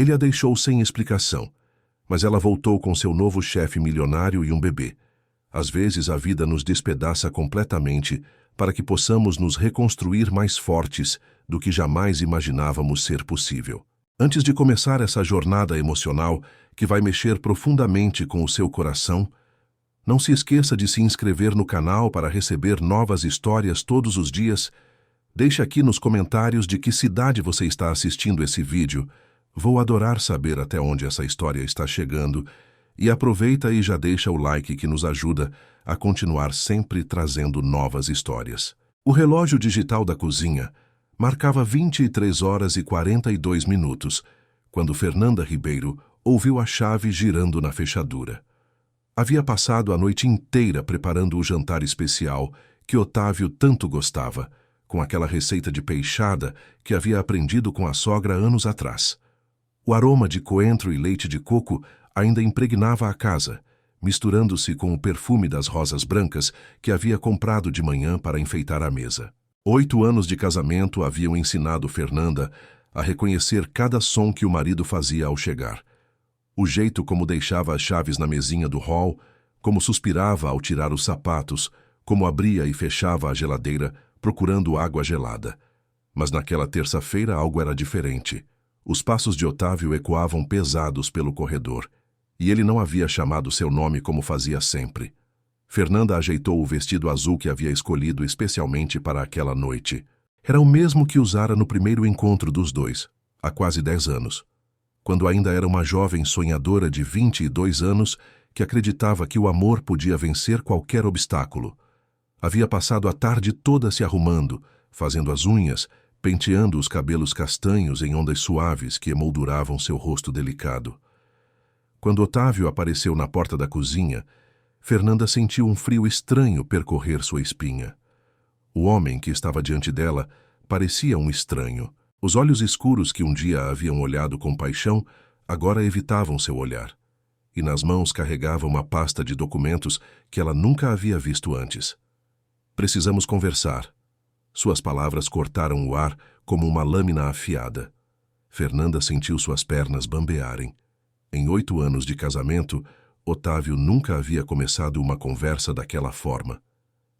Ele a deixou sem explicação, mas ela voltou com seu novo chefe milionário e um bebê. Às vezes a vida nos despedaça completamente para que possamos nos reconstruir mais fortes do que jamais imaginávamos ser possível. Antes de começar essa jornada emocional que vai mexer profundamente com o seu coração, não se esqueça de se inscrever no canal para receber novas histórias todos os dias. Deixe aqui nos comentários de que cidade você está assistindo esse vídeo. Vou adorar saber até onde essa história está chegando. E aproveita e já deixa o like que nos ajuda a continuar sempre trazendo novas histórias. O relógio digital da cozinha marcava 23 horas e 42 minutos, quando Fernanda Ribeiro ouviu a chave girando na fechadura. Havia passado a noite inteira preparando o jantar especial que Otávio tanto gostava, com aquela receita de peixada que havia aprendido com a sogra anos atrás. O aroma de coentro e leite de coco ainda impregnava a casa, misturando-se com o perfume das rosas brancas que havia comprado de manhã para enfeitar a mesa. 8 anos de casamento haviam ensinado Fernanda a reconhecer cada som que o marido fazia ao chegar. O jeito como deixava as chaves na mesinha do hall, como suspirava ao tirar os sapatos, como abria e fechava a geladeira, procurando água gelada. Mas naquela terça-feira algo era diferente. Os passos de Otávio ecoavam pesados pelo corredor, e ele não havia chamado seu nome como fazia sempre. Fernanda ajeitou o vestido azul que havia escolhido especialmente para aquela noite. Era o mesmo que usara no primeiro encontro dos dois, há quase 10 anos, quando ainda era uma jovem sonhadora de 22 anos que acreditava que o amor podia vencer qualquer obstáculo. Havia passado a tarde toda se arrumando, fazendo as unhas, penteando os cabelos castanhos em ondas suaves que emolduravam seu rosto delicado. Quando Otávio apareceu na porta da cozinha, Fernanda sentiu um frio estranho percorrer sua espinha. O homem que estava diante dela parecia um estranho. Os olhos escuros que um dia a haviam olhado com paixão, agora evitavam seu olhar. E nas mãos carregava uma pasta de documentos que ela nunca havia visto antes. Precisamos conversar. Suas palavras cortaram o ar como uma lâmina afiada. Fernanda sentiu suas pernas bambearem. Em 8 anos de casamento, Otávio nunca havia começado uma conversa daquela forma.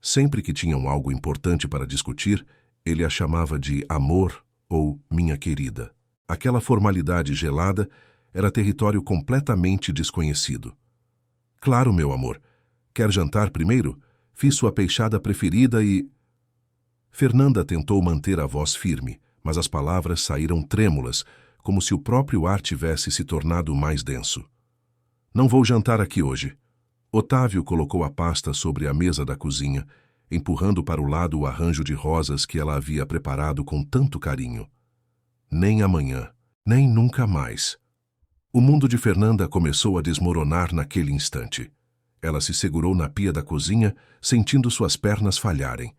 Sempre que tinham algo importante para discutir, ele a chamava de amor ou minha querida. Aquela formalidade gelada era território completamente desconhecido. Claro, meu amor. Quer jantar primeiro? Fiz sua peixada preferida e... Fernanda tentou manter a voz firme, mas as palavras saíram trêmulas, como se o próprio ar tivesse se tornado mais denso. Não vou jantar aqui hoje. Otávio colocou a pasta sobre a mesa da cozinha, empurrando para o lado o arranjo de rosas que ela havia preparado com tanto carinho. Nem amanhã, nem nunca mais. O mundo de Fernanda começou a desmoronar naquele instante. Ela se segurou na pia da cozinha, sentindo suas pernas falharem.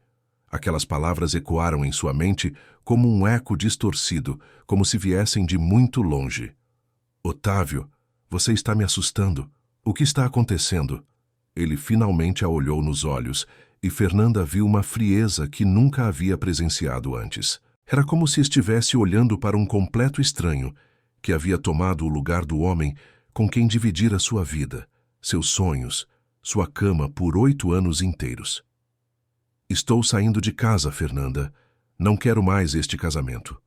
Aquelas palavras ecoaram em sua mente como um eco distorcido, como se viessem de muito longe. Otávio, você está me assustando. O que está acontecendo? Ele finalmente a olhou nos olhos, e Fernanda viu uma frieza que nunca havia presenciado antes. Era como se estivesse olhando para um completo estranho, que havia tomado o lugar do homem com quem dividira sua vida, seus sonhos, sua cama por 8 anos inteiros. Estou saindo de casa, Fernanda. Não quero mais este casamento.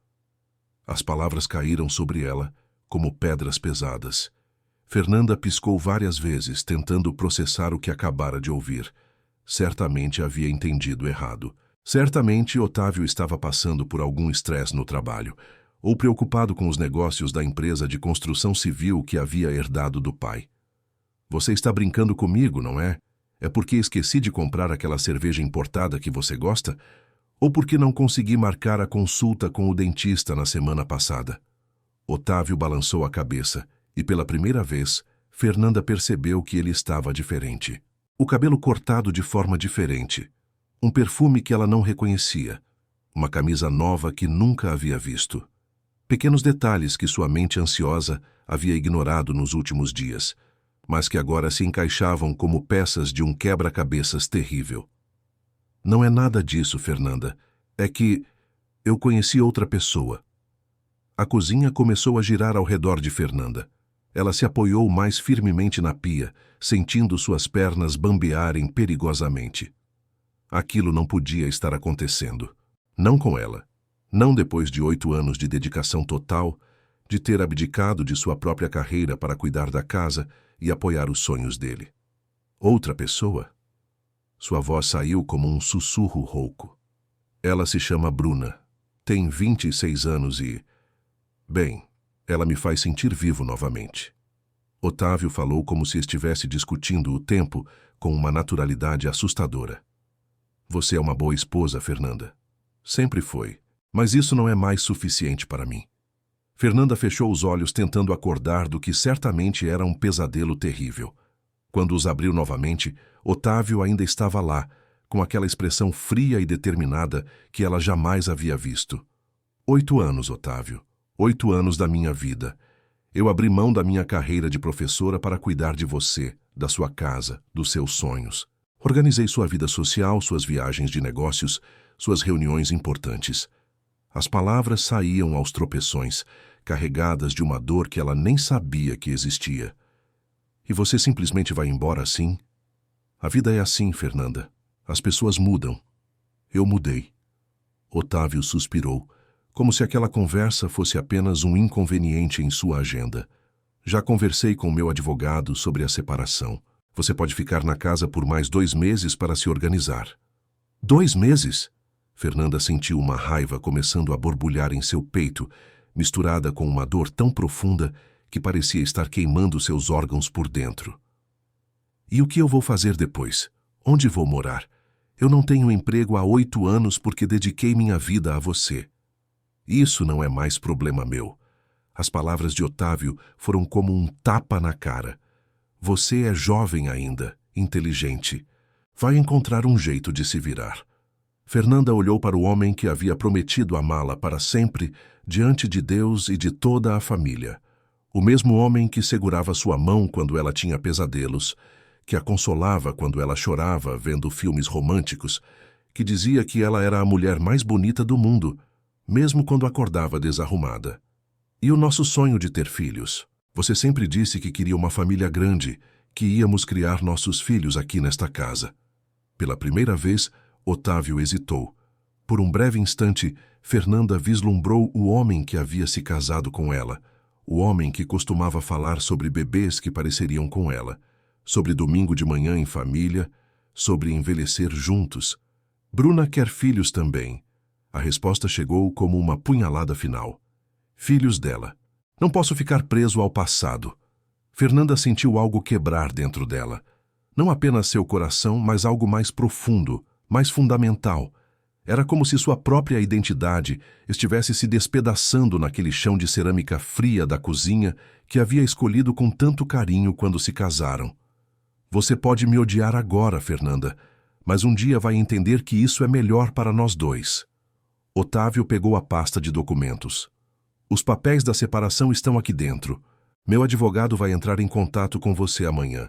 As palavras caíram sobre ela como pedras pesadas. Fernanda piscou várias vezes, tentando processar o que acabara de ouvir. Certamente havia entendido errado. Certamente Otávio estava passando por algum estresse no trabalho, ou preocupado com os negócios da empresa de construção civil que havia herdado do pai. Você está brincando comigo, não é? É porque esqueci de comprar aquela cerveja importada que você gosta? Ou porque não consegui marcar a consulta com o dentista na semana passada? Otávio balançou a cabeça e, pela primeira vez, Fernanda percebeu que ele estava diferente. O cabelo cortado de forma diferente, um perfume que ela não reconhecia, uma camisa nova que nunca havia visto. Pequenos detalhes que sua mente ansiosa havia ignorado nos últimos dias, mas que agora se encaixavam como peças de um quebra-cabeças terrível. Não é nada disso, Fernanda. É que eu conheci outra pessoa. A cozinha começou a girar ao redor de Fernanda. Ela se apoiou mais firmemente na pia, sentindo suas pernas bambearem perigosamente. Aquilo não podia estar acontecendo. Não com ela. Não depois de 8 anos de dedicação total, de ter abdicado de sua própria carreira para cuidar da casa e apoiar os sonhos dele. Outra pessoa? Sua voz saiu como um sussurro rouco. Ela se chama Bruna. Tem 26 anos e... Bem, ela me faz sentir vivo novamente. Otávio falou como se estivesse discutindo o tempo com uma naturalidade assustadora. Você é uma boa esposa, Fernanda. Sempre foi, mas isso não é mais suficiente para mim. Fernanda fechou os olhos tentando acordar do que certamente era um pesadelo terrível. Quando os abriu novamente, Otávio ainda estava lá, com aquela expressão fria e determinada que ela jamais havia visto. 8 anos, Otávio. 8 anos da minha vida. Eu abri mão da minha carreira de professora para cuidar de você, da sua casa, dos seus sonhos. Organizei sua vida social, suas viagens de negócios, suas reuniões importantes. As palavras saíam aos tropeções, carregadas de uma dor que ela nem sabia que existia. E você simplesmente vai embora assim? A vida é assim, Fernanda. As pessoas mudam. Eu mudei. Otávio suspirou, como se aquela conversa fosse apenas um inconveniente em sua agenda. Já conversei com meu advogado sobre a separação. Você pode ficar na casa por mais 2 meses para se organizar. 2 meses? Fernanda sentiu uma raiva começando a borbulhar em seu peito, misturada com uma dor tão profunda que parecia estar queimando seus órgãos por dentro. E o que eu vou fazer depois? Onde vou morar? Eu não tenho emprego há 8 anos porque dediquei minha vida a você. Isso não é mais problema meu. As palavras de Otávio foram como um tapa na cara. Você é jovem ainda, inteligente. Vai encontrar um jeito de se virar. Fernanda olhou para o homem que havia prometido amá-la para sempre, diante de Deus e de toda a família. O mesmo homem que segurava sua mão quando ela tinha pesadelos, que a consolava quando ela chorava vendo filmes românticos, que dizia que ela era a mulher mais bonita do mundo, mesmo quando acordava desarrumada. E o nosso sonho de ter filhos? Você sempre disse que queria uma família grande, que íamos criar nossos filhos aqui nesta casa. Pela primeira vez, Otávio hesitou. Por um breve instante, Fernanda vislumbrou o homem que havia se casado com ela, o homem que costumava falar sobre bebês que pareceriam com ela, sobre domingo de manhã em família, sobre envelhecer juntos. Bruna quer filhos também. A resposta chegou como uma punhalada final. Filhos dela. Não posso ficar preso ao passado. Fernanda sentiu algo quebrar dentro dela. Não apenas seu coração, mas algo mais profundo, mais fundamental. Era como se sua própria identidade estivesse se despedaçando naquele chão de cerâmica fria da cozinha que havia escolhido com tanto carinho quando se casaram. Você pode me odiar agora, Fernanda, mas um dia vai entender que isso é melhor para nós dois. Otávio pegou a pasta de documentos. Os papéis da separação estão aqui dentro. Meu advogado vai entrar em contato com você amanhã.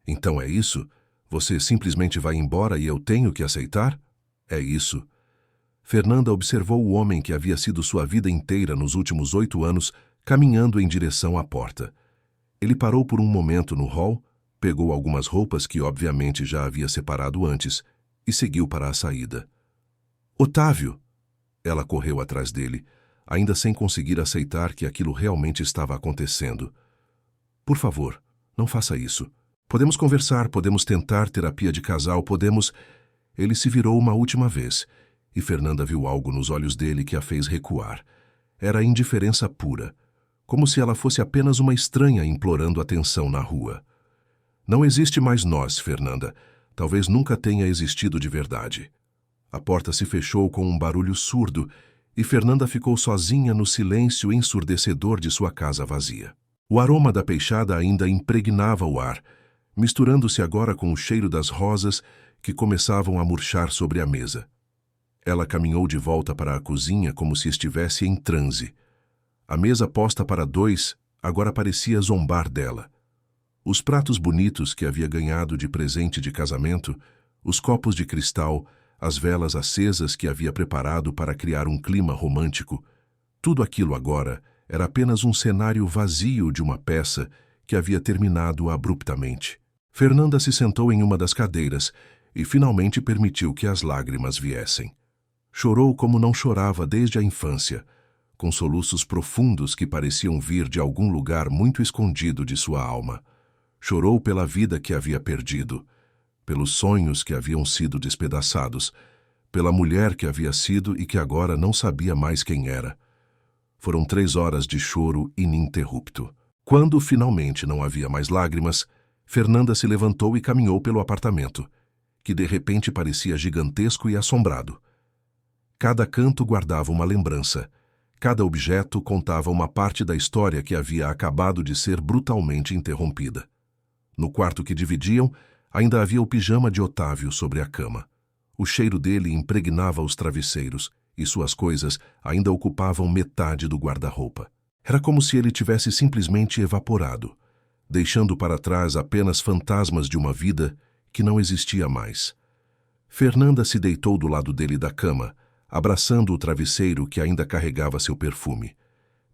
Então é isso? Você simplesmente vai embora e eu tenho que aceitar? É isso. Fernanda observou o homem que havia sido sua vida inteira nos últimos 8 anos, caminhando em direção à porta. Ele parou por um momento no hall, pegou algumas roupas que obviamente já havia separado antes e seguiu para a saída. Otávio! Ela correu atrás dele, ainda sem conseguir aceitar que aquilo realmente estava acontecendo. Por favor, não faça isso. Podemos conversar, podemos tentar terapia de casal, podemos... Ele se virou uma última vez, e Fernanda viu algo nos olhos dele que a fez recuar. Era indiferença pura, como se ela fosse apenas uma estranha implorando atenção na rua. Não existe mais nós, Fernanda. Talvez nunca tenha existido de verdade. A porta se fechou com um barulho surdo e Fernanda ficou sozinha no silêncio ensurdecedor de sua casa vazia. O aroma da peixada ainda impregnava o ar, misturando-se agora com o cheiro das rosas que começavam a murchar sobre a mesa. Ela caminhou de volta para a cozinha como se estivesse em transe. A mesa posta para 2 agora parecia zombar dela. Os pratos bonitos que havia ganhado de presente de casamento, os copos de cristal, as velas acesas que havia preparado para criar um clima romântico, Tudo aquilo agora era apenas um cenário vazio de uma peça que havia terminado abruptamente. Fernanda se sentou em uma das cadeiras e finalmente permitiu que as lágrimas viessem. Chorou como não chorava desde a infância, com soluços profundos que pareciam vir de algum lugar muito escondido de sua alma. Chorou pela vida que havia perdido, pelos sonhos que haviam sido despedaçados, pela mulher que havia sido e que agora não sabia mais quem era. Foram 3 horas de choro ininterrupto. Quando finalmente não havia mais lágrimas, Fernanda se levantou e caminhou pelo apartamento, que de repente parecia gigantesco e assombrado. Cada canto guardava uma lembrança. Cada objeto contava uma parte da história que havia acabado de ser brutalmente interrompida. No quarto que dividiam, ainda havia o pijama de Otávio sobre a cama. O cheiro dele impregnava os travesseiros e suas coisas ainda ocupavam metade do guarda-roupa. Era como se ele tivesse simplesmente evaporado, deixando para trás apenas fantasmas de uma vida que não existia mais. Fernanda se deitou do lado dele da cama, abraçando o travesseiro que ainda carregava seu perfume.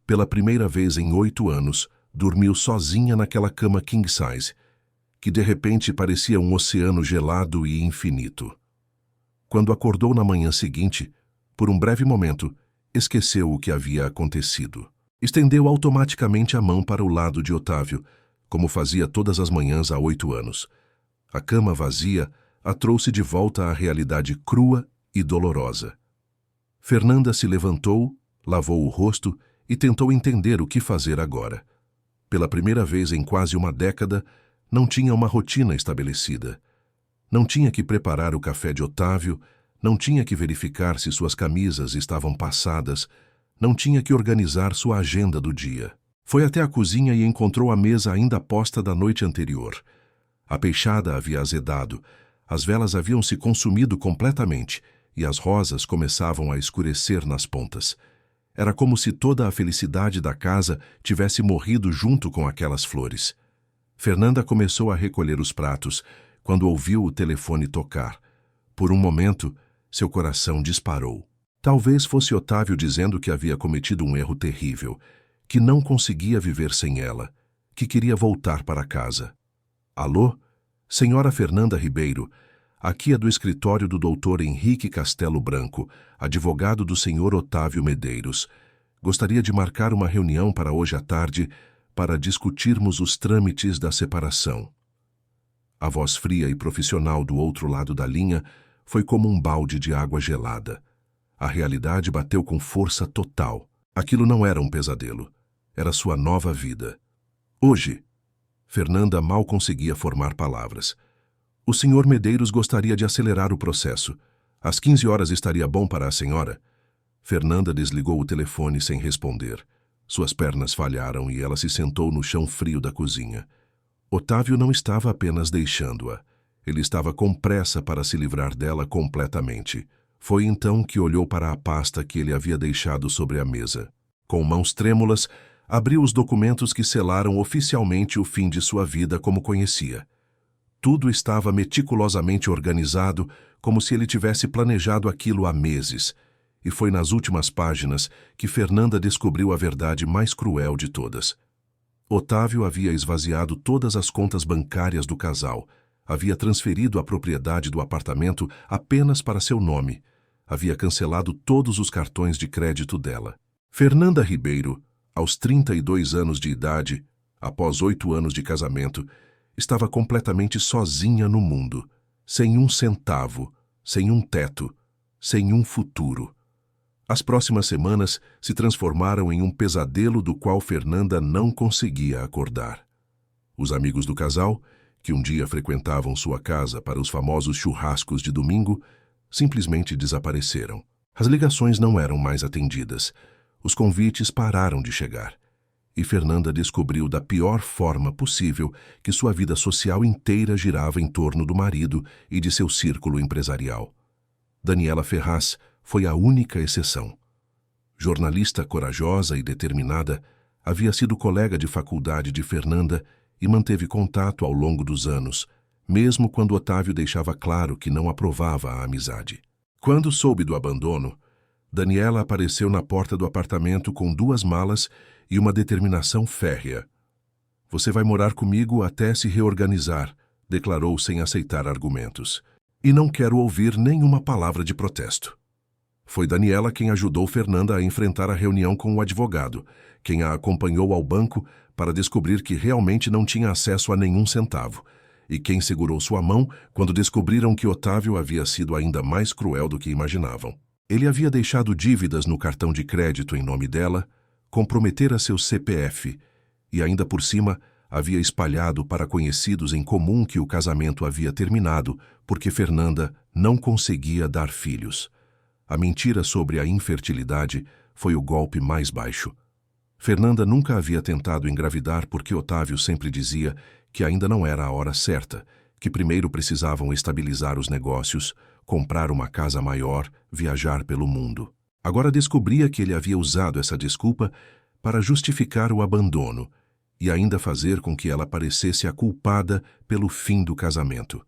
Pela primeira vez em 8 anos, dormiu sozinha naquela cama king size, que de repente parecia um oceano gelado e infinito. Quando acordou na manhã seguinte, por um breve momento, esqueceu o que havia acontecido. Estendeu automaticamente a mão para o lado de Otávio, como fazia todas as manhãs há 8 anos. A cama vazia a trouxe de volta à realidade crua e dolorosa. Fernanda se levantou, lavou o rosto e tentou entender o que fazer agora. Pela primeira vez em quase uma década, não tinha uma rotina estabelecida. Não tinha que preparar o café de Otávio, não tinha que verificar se suas camisas estavam passadas, não tinha que organizar sua agenda do dia. Foi até a cozinha e encontrou a mesa ainda posta da noite anterior. A peixada havia azedado, as velas haviam se consumido completamente e as rosas começavam a escurecer nas pontas. Era como se toda a felicidade da casa tivesse morrido junto com aquelas flores. Fernanda começou a recolher os pratos quando ouviu o telefone tocar. Por um momento, seu coração disparou. Talvez fosse Otávio dizendo que havia cometido um erro terrível, que não conseguia viver sem ela, que queria voltar para casa. Alô? Senhora Fernanda Ribeiro, aqui é do escritório do Dr. Henrique Castelo Branco, advogado do Sr. Otávio Medeiros. Gostaria de marcar uma reunião para hoje à tarde para discutirmos os trâmites da separação. A voz fria e profissional do outro lado da linha foi como um balde de água gelada. A realidade bateu com força total. Aquilo não era um pesadelo. Era sua nova vida. Hoje, Fernanda mal conseguia formar palavras. O Sr. Medeiros gostaria de acelerar o processo. Às 15 horas estaria bom para a senhora? Fernanda desligou o telefone sem responder. Suas pernas falharam e ela se sentou no chão frio da cozinha. Otávio não estava apenas deixando-a. Ele estava com pressa para se livrar dela completamente. Foi então que olhou para a pasta que ele havia deixado sobre a mesa. Com mãos trêmulas, abriu os documentos que selaram oficialmente o fim de sua vida como conhecia. Tudo estava meticulosamente organizado, como se ele tivesse planejado aquilo há meses, e foi nas últimas páginas que Fernanda descobriu a verdade mais cruel de todas. Otávio havia esvaziado todas as contas bancárias do casal, havia transferido a propriedade do apartamento apenas para seu nome, havia cancelado todos os cartões de crédito dela. Fernanda Ribeiro, aos 32 anos de idade, após 8 anos de casamento, estava completamente sozinha no mundo, sem um centavo, sem um teto, sem um futuro. As próximas semanas se transformaram em um pesadelo do qual Fernanda não conseguia acordar. Os amigos do casal, que um dia frequentavam sua casa para os famosos churrascos de domingo, simplesmente desapareceram. As ligações não eram mais atendidas. Os convites pararam de chegar. E Fernanda descobriu da pior forma possível que sua vida social inteira girava em torno do marido e de seu círculo empresarial. Daniela Ferraz foi a única exceção. Jornalista corajosa e determinada, havia sido colega de faculdade de Fernanda e manteve contato ao longo dos anos, mesmo quando Otávio deixava claro que não aprovava a amizade. Quando soube do abandono, Daniela apareceu na porta do apartamento com 2 malas e uma determinação férrea. Você vai morar comigo até se reorganizar, declarou sem aceitar argumentos. E não quero ouvir nenhuma palavra de protesto. Foi Daniela quem ajudou Fernanda a enfrentar a reunião com o advogado, quem a acompanhou ao banco para descobrir que realmente não tinha acesso a nenhum centavo, e quem segurou sua mão quando descobriram que Otávio havia sido ainda mais cruel do que imaginavam. Ele havia deixado dívidas no cartão de crédito em nome dela, comprometera seu CPF e, ainda por cima, havia espalhado para conhecidos em comum que o casamento havia terminado porque Fernanda não conseguia dar filhos. A mentira sobre a infertilidade foi o golpe mais baixo. Fernanda nunca havia tentado engravidar porque Otávio sempre dizia que ainda não era a hora certa, que primeiro precisavam estabilizar os negócios, comprar uma casa maior, viajar pelo mundo. Agora descobria que ele havia usado essa desculpa para justificar o abandono e ainda fazer com que ela parecesse a culpada pelo fim do casamento.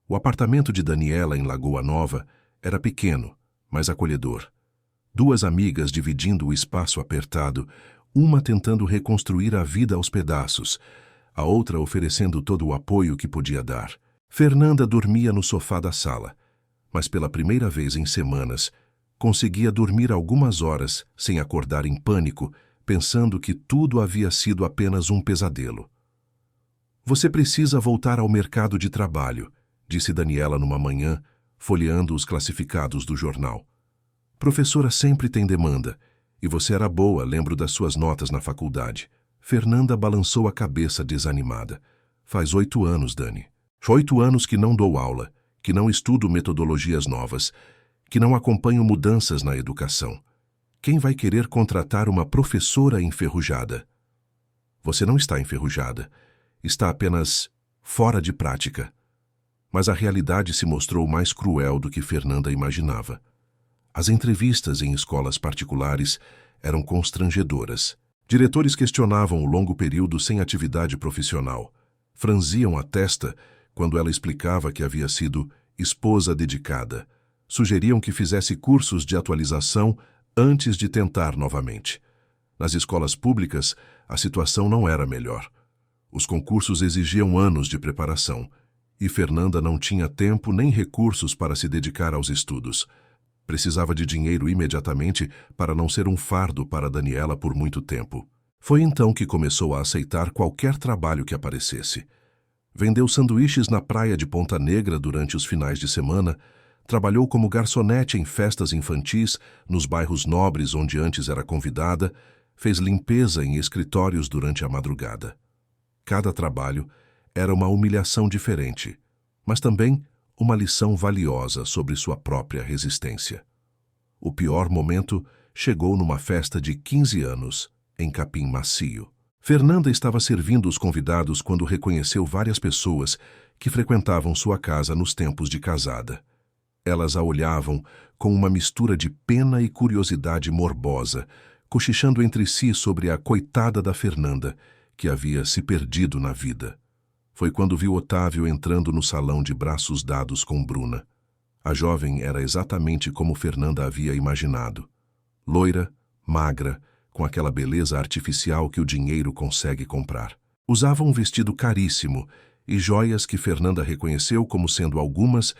O apartamento de Daniela em Lagoa Nova era pequeno, mas acolhedor. 2 amigas dividindo o espaço apertado, uma tentando reconstruir a vida aos pedaços, a outra oferecendo todo o apoio que podia dar. Fernanda dormia no sofá da sala, mas pela primeira vez em semanas, conseguia dormir algumas horas sem acordar em pânico, pensando que tudo havia sido apenas um pesadelo. Você precisa voltar ao mercado de trabalho, disse Daniela numa manhã, folheando os classificados do jornal. Professora sempre tem demanda, e você era boa, lembro das suas notas na faculdade. Fernanda balançou a cabeça desanimada. Faz 8 anos, Dani. 8 anos que não dou aula, que não estudo metodologias novas, que não acompanho mudanças na educação. Quem vai querer contratar uma professora enferrujada? Você não está enferrujada. Está apenas fora de prática. Mas a realidade se mostrou mais cruel do que Fernanda imaginava. As entrevistas em escolas particulares eram constrangedoras. Diretores questionavam o longo período sem atividade profissional. Franziam a testa quando ela explicava que havia sido esposa dedicada. Sugeriam que fizesse cursos de atualização antes de tentar novamente. Nas escolas públicas, a situação não era melhor. Os concursos exigiam anos de preparação, e Fernanda não tinha tempo nem recursos para se dedicar aos estudos. Precisava de dinheiro imediatamente para não ser um fardo para Daniela por muito tempo. Foi então que começou a aceitar qualquer trabalho que aparecesse. Vendeu sanduíches na praia de Ponta Negra durante os finais de semana, trabalhou como garçonete em festas infantis nos bairros nobres onde antes era convidada, fez limpeza em escritórios durante a madrugada. Cada trabalho era uma humilhação diferente, mas também uma lição valiosa sobre sua própria resistência. O pior momento chegou numa festa de 15 anos, em Capim Macio. Fernanda estava servindo os convidados quando reconheceu várias pessoas que frequentavam sua casa nos tempos de casada. Elas a olhavam com uma mistura de pena e curiosidade morbosa, cochichando entre si sobre a coitada da Fernanda, que havia se perdido na vida. Foi quando viu Otávio entrando no salão de braços dados com Bruna. A jovem era exatamente como Fernanda havia imaginado. Loira, magra, com aquela beleza artificial que o dinheiro consegue comprar. Usava um vestido caríssimo e joias que Fernanda reconheceu como sendo algumas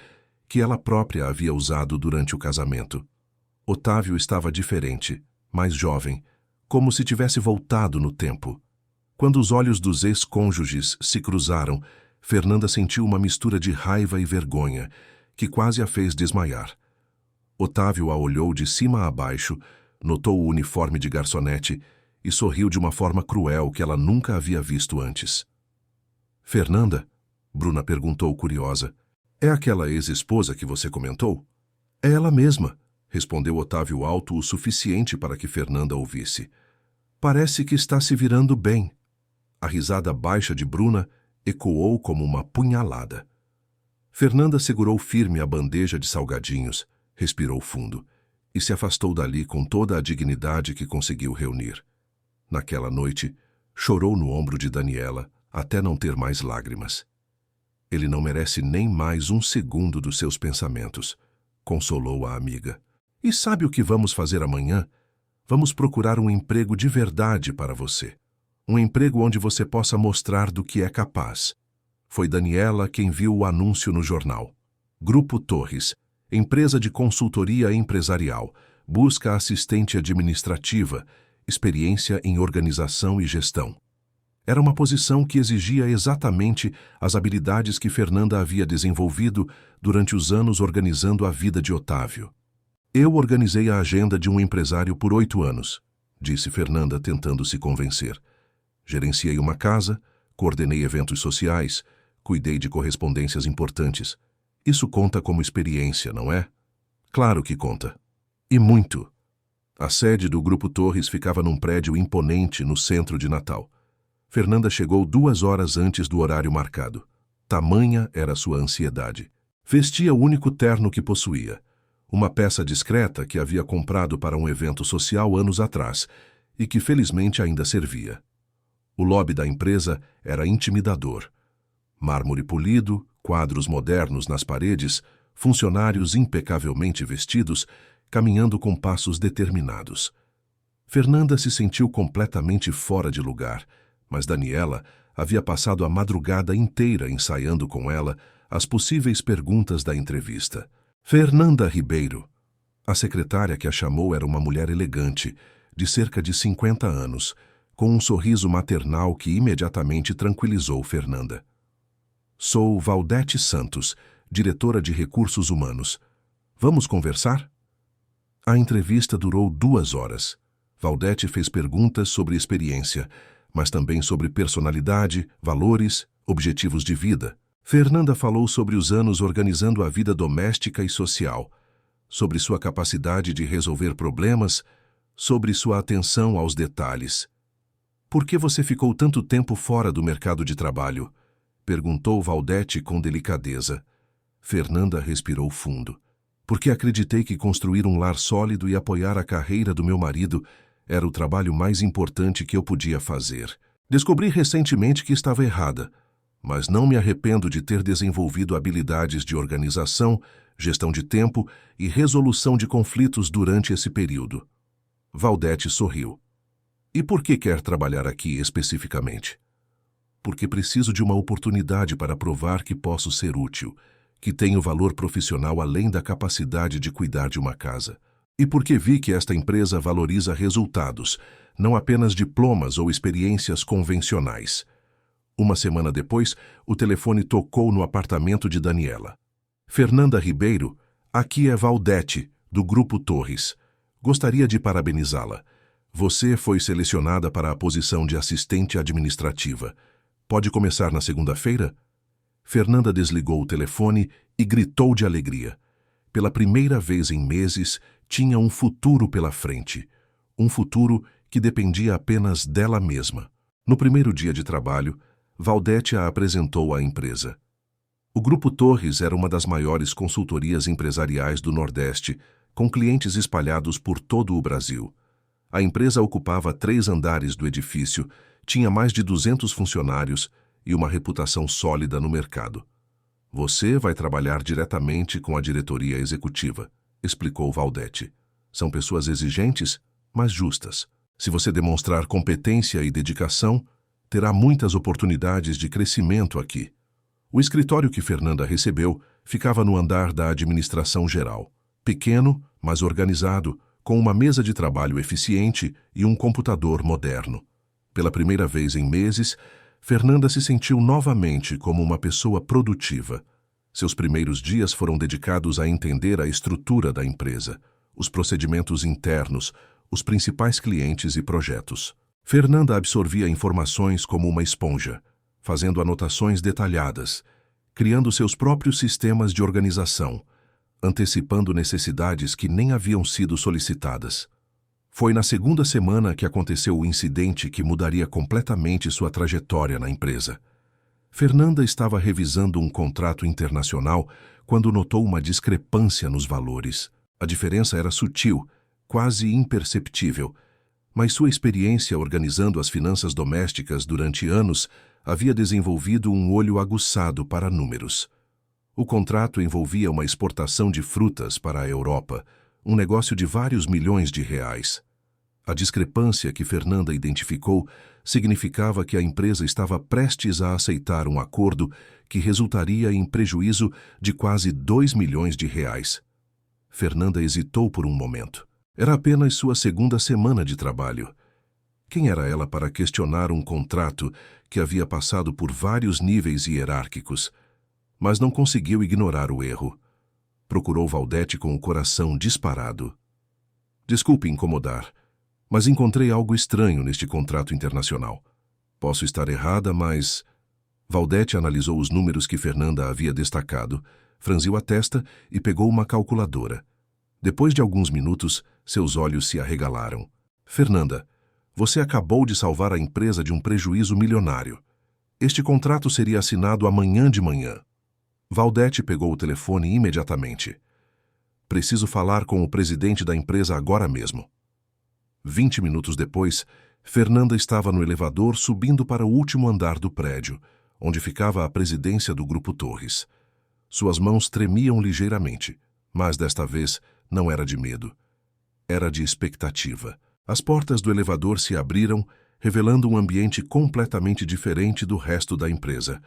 que ela própria havia usado durante o casamento. Otávio estava diferente, mais jovem, como se tivesse voltado no tempo. Quando os olhos dos ex-cônjuges se cruzaram, Fernanda sentiu uma mistura de raiva e vergonha, que quase a fez desmaiar. Otávio a olhou de cima a baixo, notou o uniforme de garçonete e sorriu de uma forma cruel que ela nunca havia visto antes. Fernanda? Bruna perguntou curiosa. É aquela ex-esposa que você comentou? É ela mesma, respondeu Otávio alto o suficiente para que Fernanda ouvisse. Parece que está se virando bem. A risada baixa de Bruna ecoou como uma punhalada. Fernanda segurou firme a bandeja de salgadinhos, respirou fundo e se afastou dali com toda a dignidade que conseguiu reunir. Naquela noite, chorou no ombro de Daniela até não ter mais lágrimas. Ele não merece nem mais um segundo dos seus pensamentos, consolou a amiga. E sabe o que vamos fazer amanhã? Vamos procurar um emprego de verdade para você. Um emprego onde você possa mostrar do que é capaz. Foi Daniela quem viu o anúncio no jornal. Grupo Torres, empresa de consultoria empresarial, busca assistente administrativa, experiência em organização e gestão. Era uma posição que exigia exatamente as habilidades que Fernanda havia desenvolvido durante os anos organizando a vida de Otávio. Eu organizei a agenda de um empresário por 8 anos, disse Fernanda tentando se convencer. Gerenciei uma casa, coordenei eventos sociais, cuidei de correspondências importantes. Isso conta como experiência, não é? Claro que conta. E muito. A sede do Grupo Torres ficava num prédio imponente no centro de Natal. Fernanda chegou 2 horas antes do horário marcado. Tamanha era sua ansiedade. Vestia o único terno que possuía, uma peça discreta que havia comprado para um evento social anos atrás e que felizmente ainda servia. O lobby da empresa era intimidador. Mármore polido, quadros modernos nas paredes, funcionários impecavelmente vestidos, caminhando com passos determinados. Fernanda se sentiu completamente fora de lugar, mas Daniela havia passado a madrugada inteira ensaiando com ela as possíveis perguntas da entrevista. Fernanda Ribeiro. A secretária que a chamou era uma mulher elegante, de cerca de 50 anos, com um sorriso maternal que imediatamente tranquilizou Fernanda. Sou Valdete Santos, diretora de Recursos Humanos. Vamos conversar? A entrevista durou 2 horas. Valdete fez perguntas sobre experiência, mas também sobre personalidade, valores, objetivos de vida. Fernanda falou sobre os anos organizando a vida doméstica e social, sobre sua capacidade de resolver problemas, sobre sua atenção aos detalhes. Por que você ficou tanto tempo fora do mercado de trabalho? Perguntou Valdete com delicadeza. Fernanda respirou fundo. Porque acreditei que construir um lar sólido e apoiar a carreira do meu marido era o trabalho mais importante que eu podia fazer. Descobri recentemente que estava errada, mas não me arrependo de ter desenvolvido habilidades de organização, gestão de tempo e resolução de conflitos durante esse período. Valdete sorriu. E por que quer trabalhar aqui especificamente? Porque preciso de uma oportunidade para provar que posso ser útil, que tenho valor profissional além da capacidade de cuidar de uma casa. E porque vi que esta empresa valoriza resultados, não apenas diplomas ou experiências convencionais. Uma semana depois, o telefone tocou no apartamento de Daniela. Fernanda Ribeiro, aqui é Valdete, do Grupo Torres. Gostaria de parabenizá-la. Você foi selecionada para a posição de assistente administrativa. Pode começar na segunda-feira? Fernanda desligou o telefone e gritou de alegria. Pela primeira vez em meses, tinha um futuro pela frente. Um futuro que dependia apenas dela mesma. No primeiro dia de trabalho, Valdete a apresentou à empresa. O Grupo Torres era uma das maiores consultorias empresariais do Nordeste, com clientes espalhados por todo o Brasil. A empresa ocupava 3 andares do edifício, tinha mais de 200 funcionários e uma reputação sólida no mercado. Você vai trabalhar diretamente com a diretoria executiva, explicou Valdete. São pessoas exigentes, mas justas. Se você demonstrar competência e dedicação, terá muitas oportunidades de crescimento aqui. O escritório que Fernanda recebeu ficava no andar da administração geral. Pequeno, mas organizado, com uma mesa de trabalho eficiente e um computador moderno. Pela primeira vez em meses, Fernanda se sentiu novamente como uma pessoa produtiva. Seus primeiros dias foram dedicados a entender a estrutura da empresa, os procedimentos internos, os principais clientes e projetos. Fernanda absorvia informações como uma esponja, fazendo anotações detalhadas, criando seus próprios sistemas de organização, antecipando necessidades que nem haviam sido solicitadas. Foi na segunda semana que aconteceu o incidente que mudaria completamente sua trajetória na empresa. Fernanda estava revisando um contrato internacional quando notou uma discrepância nos valores. A diferença era sutil, quase imperceptível, mas sua experiência organizando as finanças domésticas durante anos havia desenvolvido um olho aguçado para números. O contrato envolvia uma exportação de frutas para a Europa, um negócio de vários milhões de reais. A discrepância que Fernanda identificou significava que a empresa estava prestes a aceitar um acordo que resultaria em prejuízo de quase 2 milhões de reais. Fernanda hesitou por um momento. Era apenas sua segunda semana de trabalho. Quem era ela para questionar um contrato que havia passado por vários níveis hierárquicos? Mas não conseguiu ignorar o erro. Procurou Valdete com o coração disparado. Desculpe incomodar, mas encontrei algo estranho neste contrato internacional. Posso estar errada, mas... Valdete analisou os números que Fernanda havia destacado, franziu a testa e pegou uma calculadora. Depois de alguns minutos, seus olhos se arregalaram. Fernanda, você acabou de salvar a empresa de um prejuízo milionário. Este contrato seria assinado amanhã de manhã. Valdete pegou o telefone imediatamente. Preciso falar com o presidente da empresa agora mesmo. 20 minutos depois, Fernanda estava no elevador subindo para o último andar do prédio, onde ficava a presidência do Grupo Torres. Suas mãos tremiam ligeiramente, mas desta vez não era de medo. Era de expectativa. As portas do elevador se abriram, revelando um ambiente completamente diferente do resto da empresa.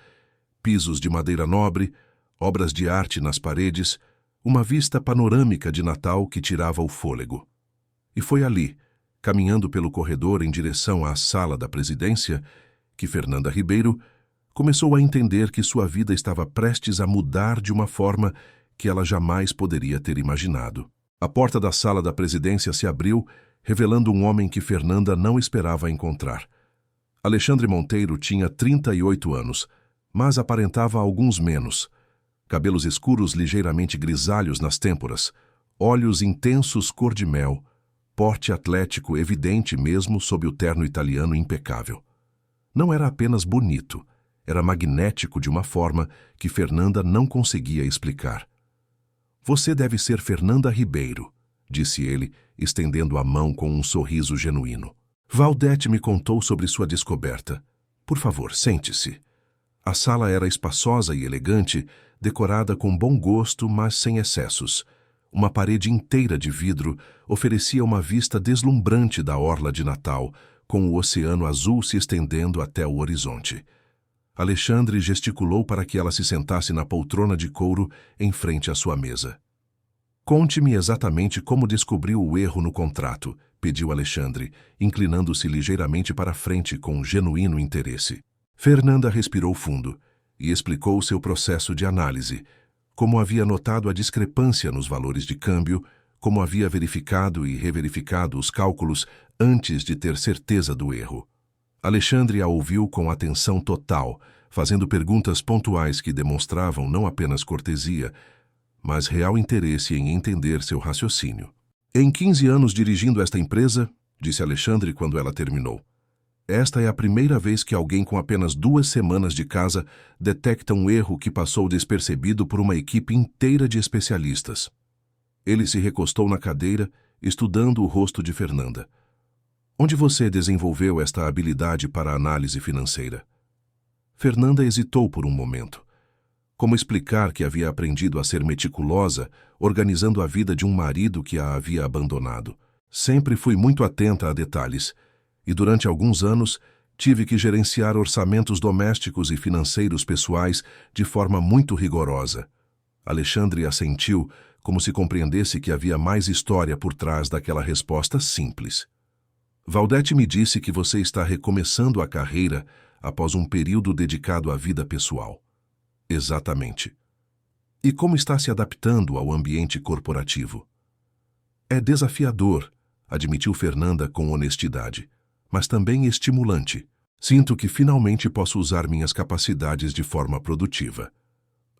Pisos de madeira nobre, obras de arte nas paredes, uma vista panorâmica de Natal que tirava o fôlego. E foi ali, caminhando pelo corredor em direção à sala da presidência, que Fernanda Ribeiro começou a entender que sua vida estava prestes a mudar de uma forma que ela jamais poderia ter imaginado. A porta da sala da presidência se abriu, revelando um homem que Fernanda não esperava encontrar. Alexandre Monteiro tinha 38 anos, mas aparentava alguns menos. Cabelos escuros ligeiramente grisalhos nas têmporas, olhos intensos cor de mel, porte atlético evidente mesmo sob o terno italiano impecável. Não era apenas bonito, era magnético de uma forma que Fernanda não conseguia explicar. Você deve ser Fernanda Ribeiro, disse ele, estendendo a mão com um sorriso genuíno. Valdete me contou sobre sua descoberta. Por favor, sente-se. A sala era espaçosa e elegante, decorada com bom gosto, mas sem excessos. Uma parede inteira de vidro oferecia uma vista deslumbrante da orla de Natal, com o oceano azul se estendendo até o horizonte. Alexandre gesticulou para que ela se sentasse na poltrona de couro em frente à sua mesa. Conte-me exatamente como descobriu o erro no contrato, pediu Alexandre, inclinando-se ligeiramente para frente com genuíno interesse. Fernanda respirou fundo e explicou seu processo de análise, como havia notado a discrepância nos valores de câmbio, como havia verificado e reverificado os cálculos antes de ter certeza do erro. Alexandre a ouviu com atenção total, fazendo perguntas pontuais que demonstravam não apenas cortesia, mas real interesse em entender seu raciocínio. Em 15 anos dirigindo esta empresa, disse Alexandre quando ela terminou, esta é a primeira vez que alguém com apenas 2 semanas de casa detecta um erro que passou despercebido por uma equipe inteira de especialistas. Ele se recostou na cadeira, estudando o rosto de Fernanda. Onde você desenvolveu esta habilidade para a análise financeira? Fernanda hesitou por um momento. Como explicar que havia aprendido a ser meticulosa, organizando a vida de um marido que a havia abandonado? Sempre fui muito atenta a detalhes, e durante alguns anos tive que gerenciar orçamentos domésticos e financeiros pessoais de forma muito rigorosa. Alexandre assentiu, como se compreendesse que havia mais história por trás daquela resposta simples. Valdete me disse que você está recomeçando a carreira após um período dedicado à vida pessoal. Exatamente. E como está se adaptando ao ambiente corporativo? É desafiador, admitiu Fernanda com honestidade, mas também estimulante. Sinto que finalmente posso usar minhas capacidades de forma produtiva.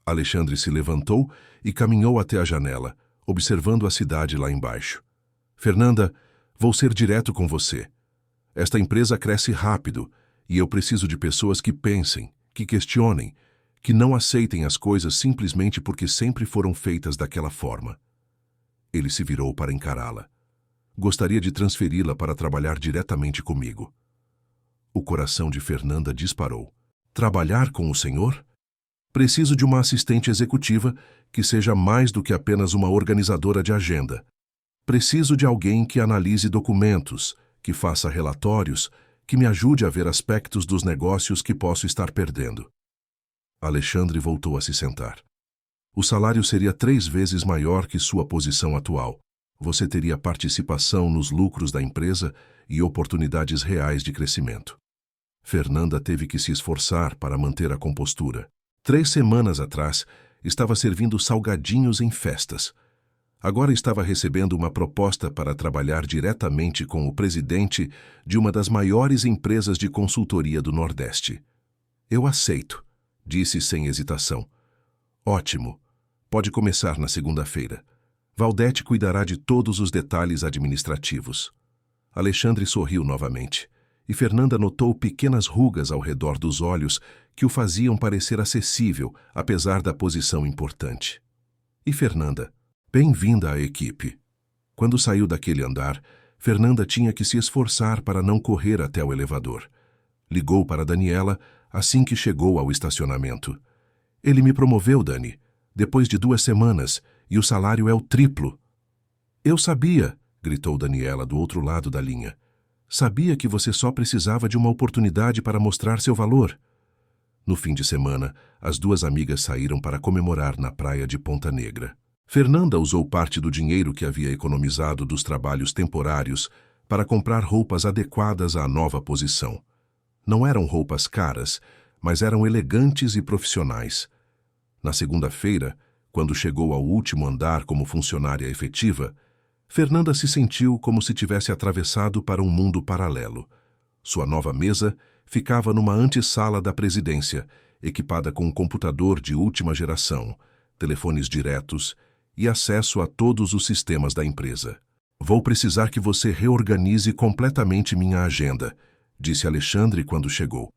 Alexandre se levantou e caminhou até a janela, observando a cidade lá embaixo. Fernanda, vou ser direto com você. Esta empresa cresce rápido e eu preciso de pessoas que pensem, que questionem, que não aceitem as coisas simplesmente porque sempre foram feitas daquela forma. Ele se virou para encará-la. Gostaria de transferi-la para trabalhar diretamente comigo. O coração de Fernanda disparou. Trabalhar com o senhor? Preciso de uma assistente executiva que seja mais do que apenas uma organizadora de agenda. Preciso de alguém que analise documentos, que faça relatórios, que me ajude a ver aspectos dos negócios que posso estar perdendo. Alexandre voltou a se sentar. O salário seria 3 vezes maior que sua posição atual. Você teria participação nos lucros da empresa e oportunidades reais de crescimento. Fernanda teve que se esforçar para manter a compostura. 3 semanas atrás, estava servindo salgadinhos em festas. Agora estava recebendo uma proposta para trabalhar diretamente com o presidente de uma das maiores empresas de consultoria do Nordeste. Eu aceito, disse sem hesitação. Ótimo. Pode começar na segunda-feira. Valdete cuidará de todos os detalhes administrativos. Alexandre sorriu novamente, e Fernanda notou pequenas rugas ao redor dos olhos que o faziam parecer acessível, apesar da posição importante. E Fernanda, bem-vinda à equipe. Quando saiu daquele andar, Fernanda tinha que se esforçar para não correr até o elevador. Ligou para Daniela assim que chegou ao estacionamento. Ele me promoveu, Dani, depois de 2 semanas, e o salário é o triplo. Eu sabia, gritou Daniela do outro lado da linha. Sabia que você só precisava de uma oportunidade para mostrar seu valor. No fim de semana, as 2 amigas saíram para comemorar na praia de Ponta Negra. Fernanda usou parte do dinheiro que havia economizado dos trabalhos temporários para comprar roupas adequadas à nova posição. Não eram roupas caras, mas eram elegantes e profissionais. Na segunda-feira, quando chegou ao último andar como funcionária efetiva, Fernanda se sentiu como se tivesse atravessado para um mundo paralelo. Sua nova mesa ficava numa antessala da presidência, equipada com um computador de última geração, telefones diretos e acesso a todos os sistemas da empresa. Vou precisar que você reorganize completamente minha agenda, disse Alexandre quando chegou.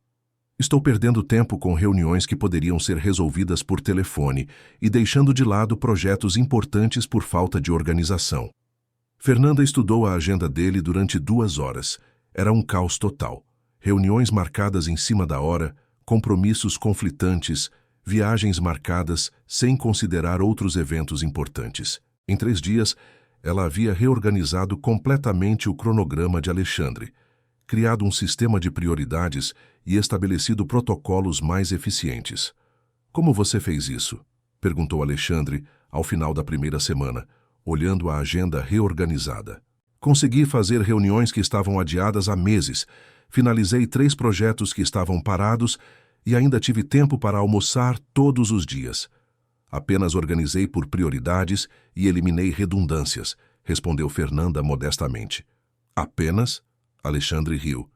Estou perdendo tempo com reuniões que poderiam ser resolvidas por telefone e deixando de lado projetos importantes por falta de organização. Fernanda estudou a agenda dele durante 2 horas. Era um caos total. Reuniões marcadas em cima da hora, compromissos conflitantes, viagens marcadas sem considerar outros eventos importantes. Em 3 dias, ela havia reorganizado completamente o cronograma de Alexandre, criado um sistema de prioridades e estabelecido protocolos mais eficientes. Como você fez isso? Perguntou Alexandre ao final da primeira semana, olhando a agenda reorganizada. Consegui fazer reuniões que estavam adiadas há meses, finalizei 3 projetos que estavam parados e ainda tive tempo para almoçar todos os dias. Apenas organizei por prioridades e eliminei redundâncias, respondeu Fernanda modestamente. Apenas? Alexandre riu.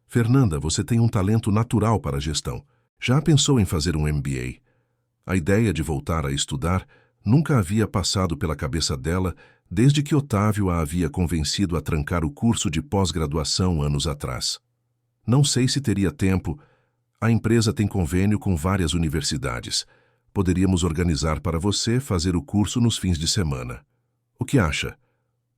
Fernanda, você tem um talento natural para a gestão. Já pensou em fazer um MBA? A ideia de voltar a estudar nunca havia passado pela cabeça dela desde que Otávio a havia convencido a trancar o curso de pós-graduação anos atrás. Não sei se teria tempo. A empresa tem convênio com várias universidades. Poderíamos organizar para você fazer o curso nos fins de semana. O que acha?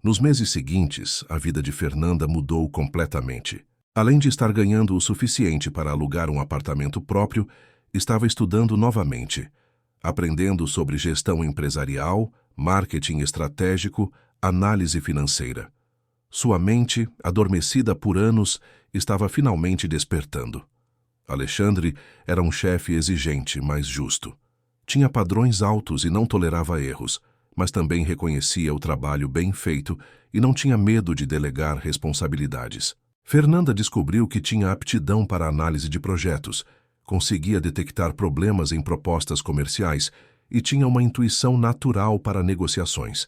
Nos meses seguintes, a vida de Fernanda mudou completamente. Além de estar ganhando o suficiente para alugar um apartamento próprio, estava estudando novamente, aprendendo sobre gestão empresarial, marketing estratégico, análise financeira. Sua mente, adormecida por anos, estava finalmente despertando. Alexandre era um chefe exigente, mas justo. Tinha padrões altos e não tolerava erros, mas também reconhecia o trabalho bem feito e não tinha medo de delegar responsabilidades. Fernanda descobriu que tinha aptidão para análise de projetos, conseguia detectar problemas em propostas comerciais e tinha uma intuição natural para negociações.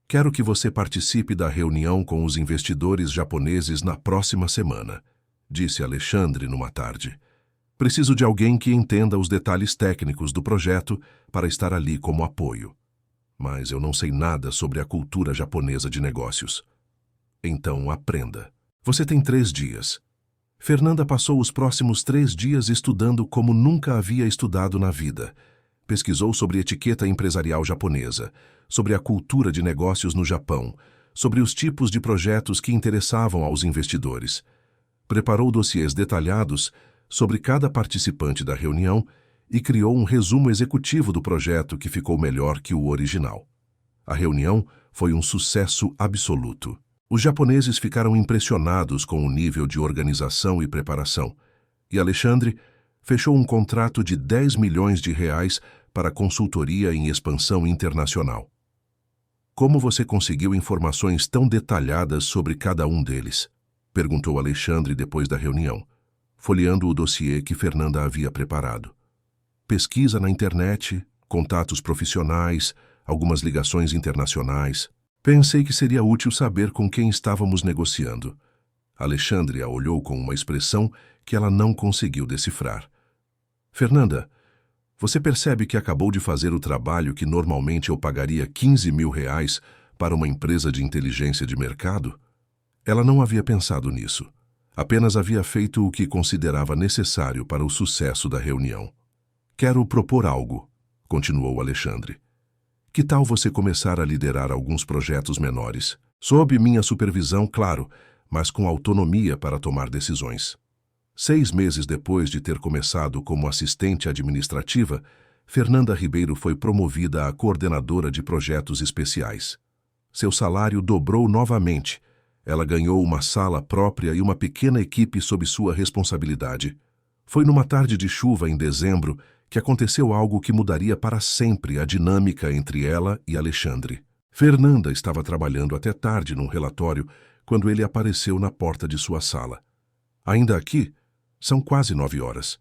Quero que você participe da reunião com os investidores japoneses na próxima semana, disse Alexandre numa tarde. Preciso de alguém que entenda os detalhes técnicos do projeto para estar ali como apoio. Mas eu não sei nada sobre a cultura japonesa de negócios. Então aprenda. Você tem 3 dias. Fernanda passou os próximos 3 dias estudando como nunca havia estudado na vida. Pesquisou sobre etiqueta empresarial japonesa, sobre a cultura de negócios no Japão, sobre os tipos de projetos que interessavam aos investidores. Preparou dossiês detalhados sobre cada participante da reunião e criou um resumo executivo do projeto que ficou melhor que o original. A reunião Foi um sucesso absoluto. Os japoneses ficaram impressionados com o nível de organização e preparação, e Alexandre fechou um contrato de 10 milhões de reais para consultoria em expansão internacional. Como você conseguiu informações tão detalhadas sobre cada um deles? Perguntou Alexandre depois da reunião, folheando o dossiê que Fernanda havia preparado. Pesquisa na internet, contatos profissionais, algumas ligações internacionais. Pensei que seria útil saber com quem estávamos negociando. Alexandre a olhou com uma expressão que ela não conseguiu decifrar. Fernanda, você percebe que acabou de fazer o trabalho que normalmente eu pagaria 15 mil reais para uma empresa de inteligência de mercado? Ela não havia pensado nisso. Apenas havia feito o que considerava necessário para o sucesso da reunião. Quero propor algo, continuou Alexandre. Que tal você começar a liderar alguns projetos menores? Sob minha supervisão, claro, mas com autonomia para tomar decisões. 6 meses depois de ter começado como assistente administrativa, Fernanda Ribeiro foi promovida a coordenadora de projetos especiais. Seu salário dobrou novamente. Ela ganhou uma sala própria e uma pequena equipe sob sua responsabilidade. Foi numa tarde de chuva em dezembro que aconteceu algo que mudaria para sempre a dinâmica entre ela e Alexandre. Fernanda estava trabalhando até tarde num relatório quando ele apareceu na porta de sua sala. Ainda aqui? São quase 9 horas.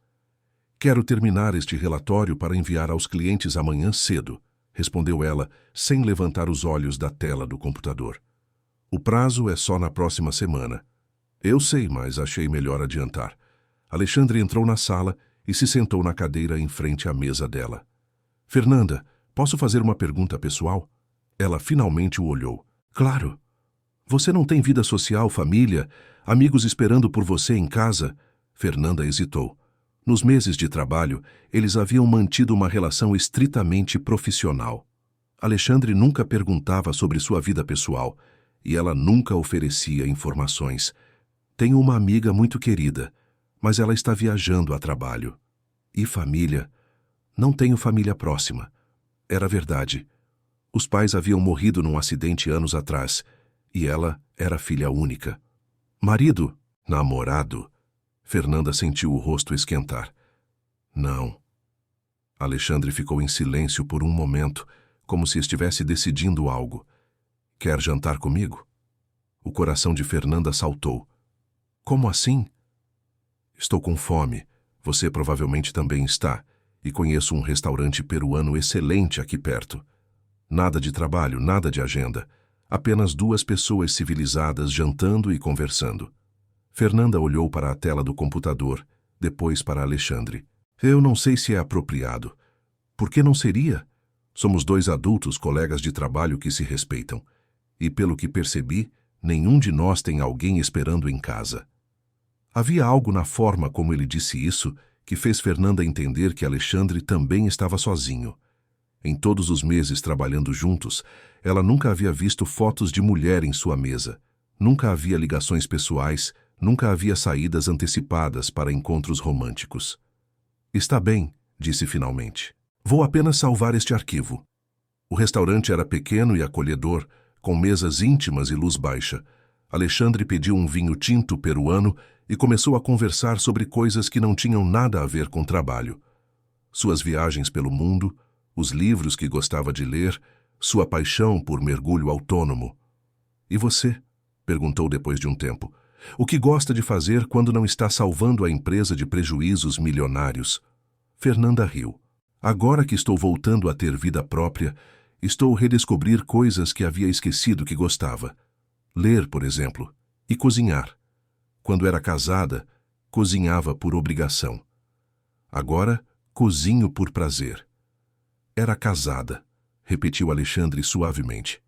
Quero terminar este relatório para enviar aos clientes amanhã cedo, respondeu ela, sem levantar os olhos da tela do computador. O prazo é só na próxima semana. Eu sei, mas achei melhor adiantar. Alexandre entrou na sala e se sentou na cadeira em frente à mesa dela. Fernanda, posso fazer uma pergunta pessoal? Ela finalmente o olhou. Claro. Você não tem vida social, família, amigos esperando por você em casa? Fernanda hesitou. Nos meses de trabalho, eles haviam mantido uma relação estritamente profissional. Alexandre nunca perguntava sobre sua vida pessoal e ela nunca oferecia informações. Tenho uma amiga muito querida, mas ela está viajando a trabalho. E família? Não tenho família próxima. Era verdade. Os pais haviam morrido num acidente anos atrás e ela era filha única. Marido? Namorado? Fernanda sentiu o rosto esquentar. Não. Alexandre ficou em silêncio por um momento, como se estivesse decidindo algo. Quer jantar comigo? O coração de Fernanda saltou. Como assim? Estou com fome. Você provavelmente também está. E conheço um restaurante peruano excelente aqui perto. Nada de trabalho, nada de agenda. Apenas 2 pessoas civilizadas jantando e conversando. Fernanda olhou para a tela do computador, depois para Alexandre. Eu não sei se é apropriado. Por que não seria? Somos 2 adultos colegas de trabalho que se respeitam. E pelo que percebi, nenhum de nós tem alguém esperando em casa. Havia algo na forma como ele disse isso que fez Fernanda entender que Alexandre também estava sozinho. Em todos os meses trabalhando juntos, ela nunca havia visto fotos de mulher em sua mesa. Nunca havia ligações pessoais, nunca havia saídas antecipadas para encontros românticos. Está bem, disse finalmente. Vou apenas salvar este arquivo. O restaurante era pequeno e acolhedor, com mesas íntimas e luz baixa. Alexandre pediu um vinho tinto peruano e começou a conversar sobre coisas que não tinham nada a ver com trabalho. Suas viagens pelo mundo, os livros que gostava de ler, sua paixão por mergulho autônomo. E você? Perguntou depois de um tempo. O que gosta de fazer quando não está salvando a empresa de prejuízos milionários? Fernanda riu. Agora que estou voltando a ter vida própria, estou a redescobrir coisas que havia esquecido que gostava. Ler, por exemplo, e cozinhar. Quando era casada, cozinhava por obrigação. Agora, cozinho por prazer. Era casada, repetiu Alexandre suavemente.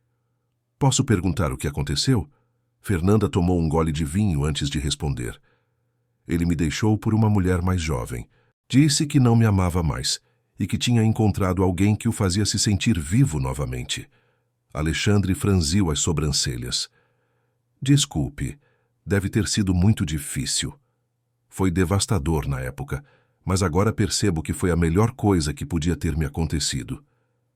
Posso perguntar o que aconteceu? Fernanda tomou um gole de vinho antes de responder. Ele me deixou por uma mulher mais jovem. Disse que não me amava mais e que tinha encontrado alguém que o fazia se sentir vivo novamente. Alexandre franziu as sobrancelhas. Desculpe, deve ter sido muito difícil. Foi devastador na época, mas agora percebo que foi a melhor coisa que podia ter me acontecido.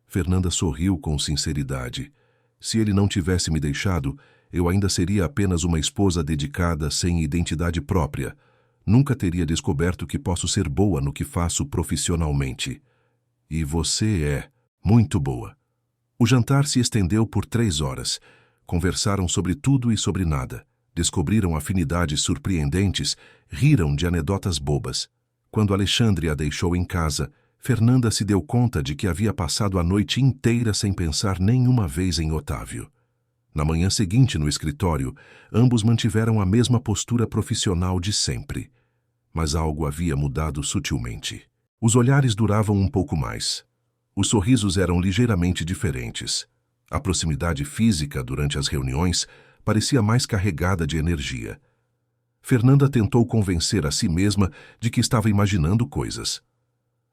Fernanda sorriu com sinceridade. Se ele não tivesse me deixado, eu ainda seria apenas uma esposa dedicada sem identidade própria. Nunca teria descoberto que posso ser boa no que faço profissionalmente. E você é muito boa. O jantar se estendeu por 3 horas. Conversaram sobre tudo e sobre nada. Descobriram afinidades surpreendentes, riram de anedotas bobas. Quando Alexandre a deixou em casa, Fernanda se deu conta de que havia passado a noite inteira sem pensar nenhuma vez em Otávio. Na manhã seguinte, no escritório, ambos mantiveram a mesma postura profissional de sempre. Mas algo havia mudado sutilmente. Os olhares duravam um pouco mais. Os sorrisos eram ligeiramente diferentes. A proximidade física durante as reuniões parecia mais carregada de energia. Fernanda tentou convencer a si mesma de que estava imaginando coisas.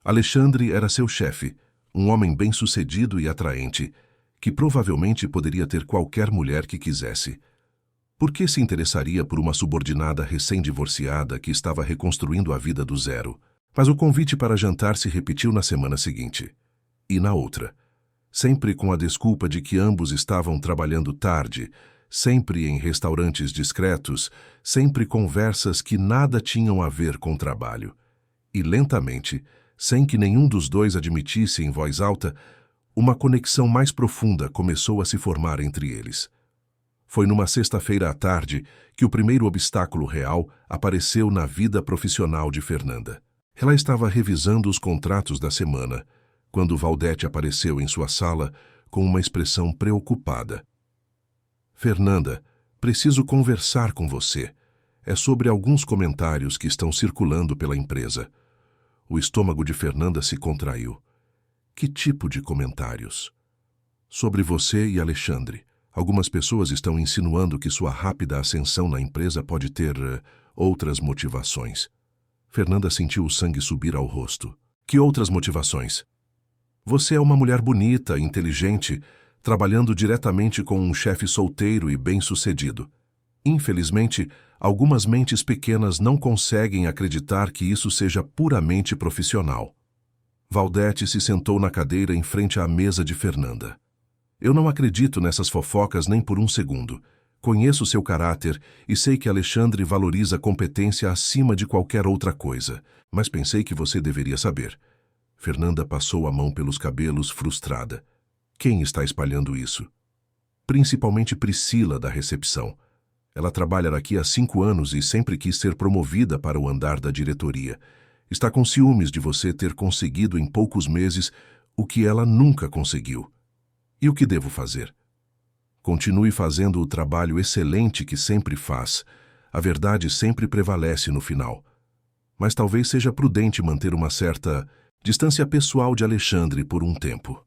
Alexandre era seu chefe, um homem bem-sucedido e atraente, que provavelmente poderia ter qualquer mulher que quisesse. Por que se interessaria por uma subordinada recém-divorciada que estava reconstruindo a vida do zero? Mas o convite para jantar se repetiu na semana seguinte. E na outra. Sempre com a desculpa de que ambos estavam trabalhando tarde, sempre em restaurantes discretos, sempre conversas que nada tinham a ver com trabalho. E lentamente, sem que nenhum dos dois admitisse em voz alta, uma conexão mais profunda começou a se formar entre eles. Foi numa sexta-feira à tarde que o primeiro obstáculo real apareceu na vida profissional de Fernanda. Ela estava revisando os contratos da semana, quando Valdete apareceu em sua sala com uma expressão preocupada. Fernanda, preciso conversar com você. É sobre alguns comentários que estão circulando pela empresa. O estômago de Fernanda se contraiu. Que tipo de comentários? Sobre você e Alexandre. Algumas pessoas estão insinuando que sua rápida ascensão na empresa pode ter outras motivações. Fernanda sentiu o sangue subir ao rosto. Que outras motivações? Você é uma mulher bonita, inteligente, trabalhando diretamente com um chefe solteiro e bem-sucedido. Infelizmente, algumas mentes pequenas não conseguem acreditar que isso seja puramente profissional. Valdete se sentou na cadeira em frente à mesa de Fernanda. Eu não acredito nessas fofocas nem por um segundo. Conheço seu caráter e sei que Alexandre valoriza competência acima de qualquer outra coisa, mas pensei que você deveria saber. Fernanda passou a mão pelos cabelos, frustrada. Quem está espalhando isso? Principalmente Priscila, da recepção. Ela trabalha aqui há 5 anos e sempre quis ser promovida para o andar da diretoria. Está com ciúmes de você ter conseguido em poucos meses o que ela nunca conseguiu. E o que devo fazer? Continue fazendo o trabalho excelente que sempre faz. A verdade sempre prevalece no final. Mas talvez seja prudente manter uma certa distância pessoal de Alexandre por um tempo.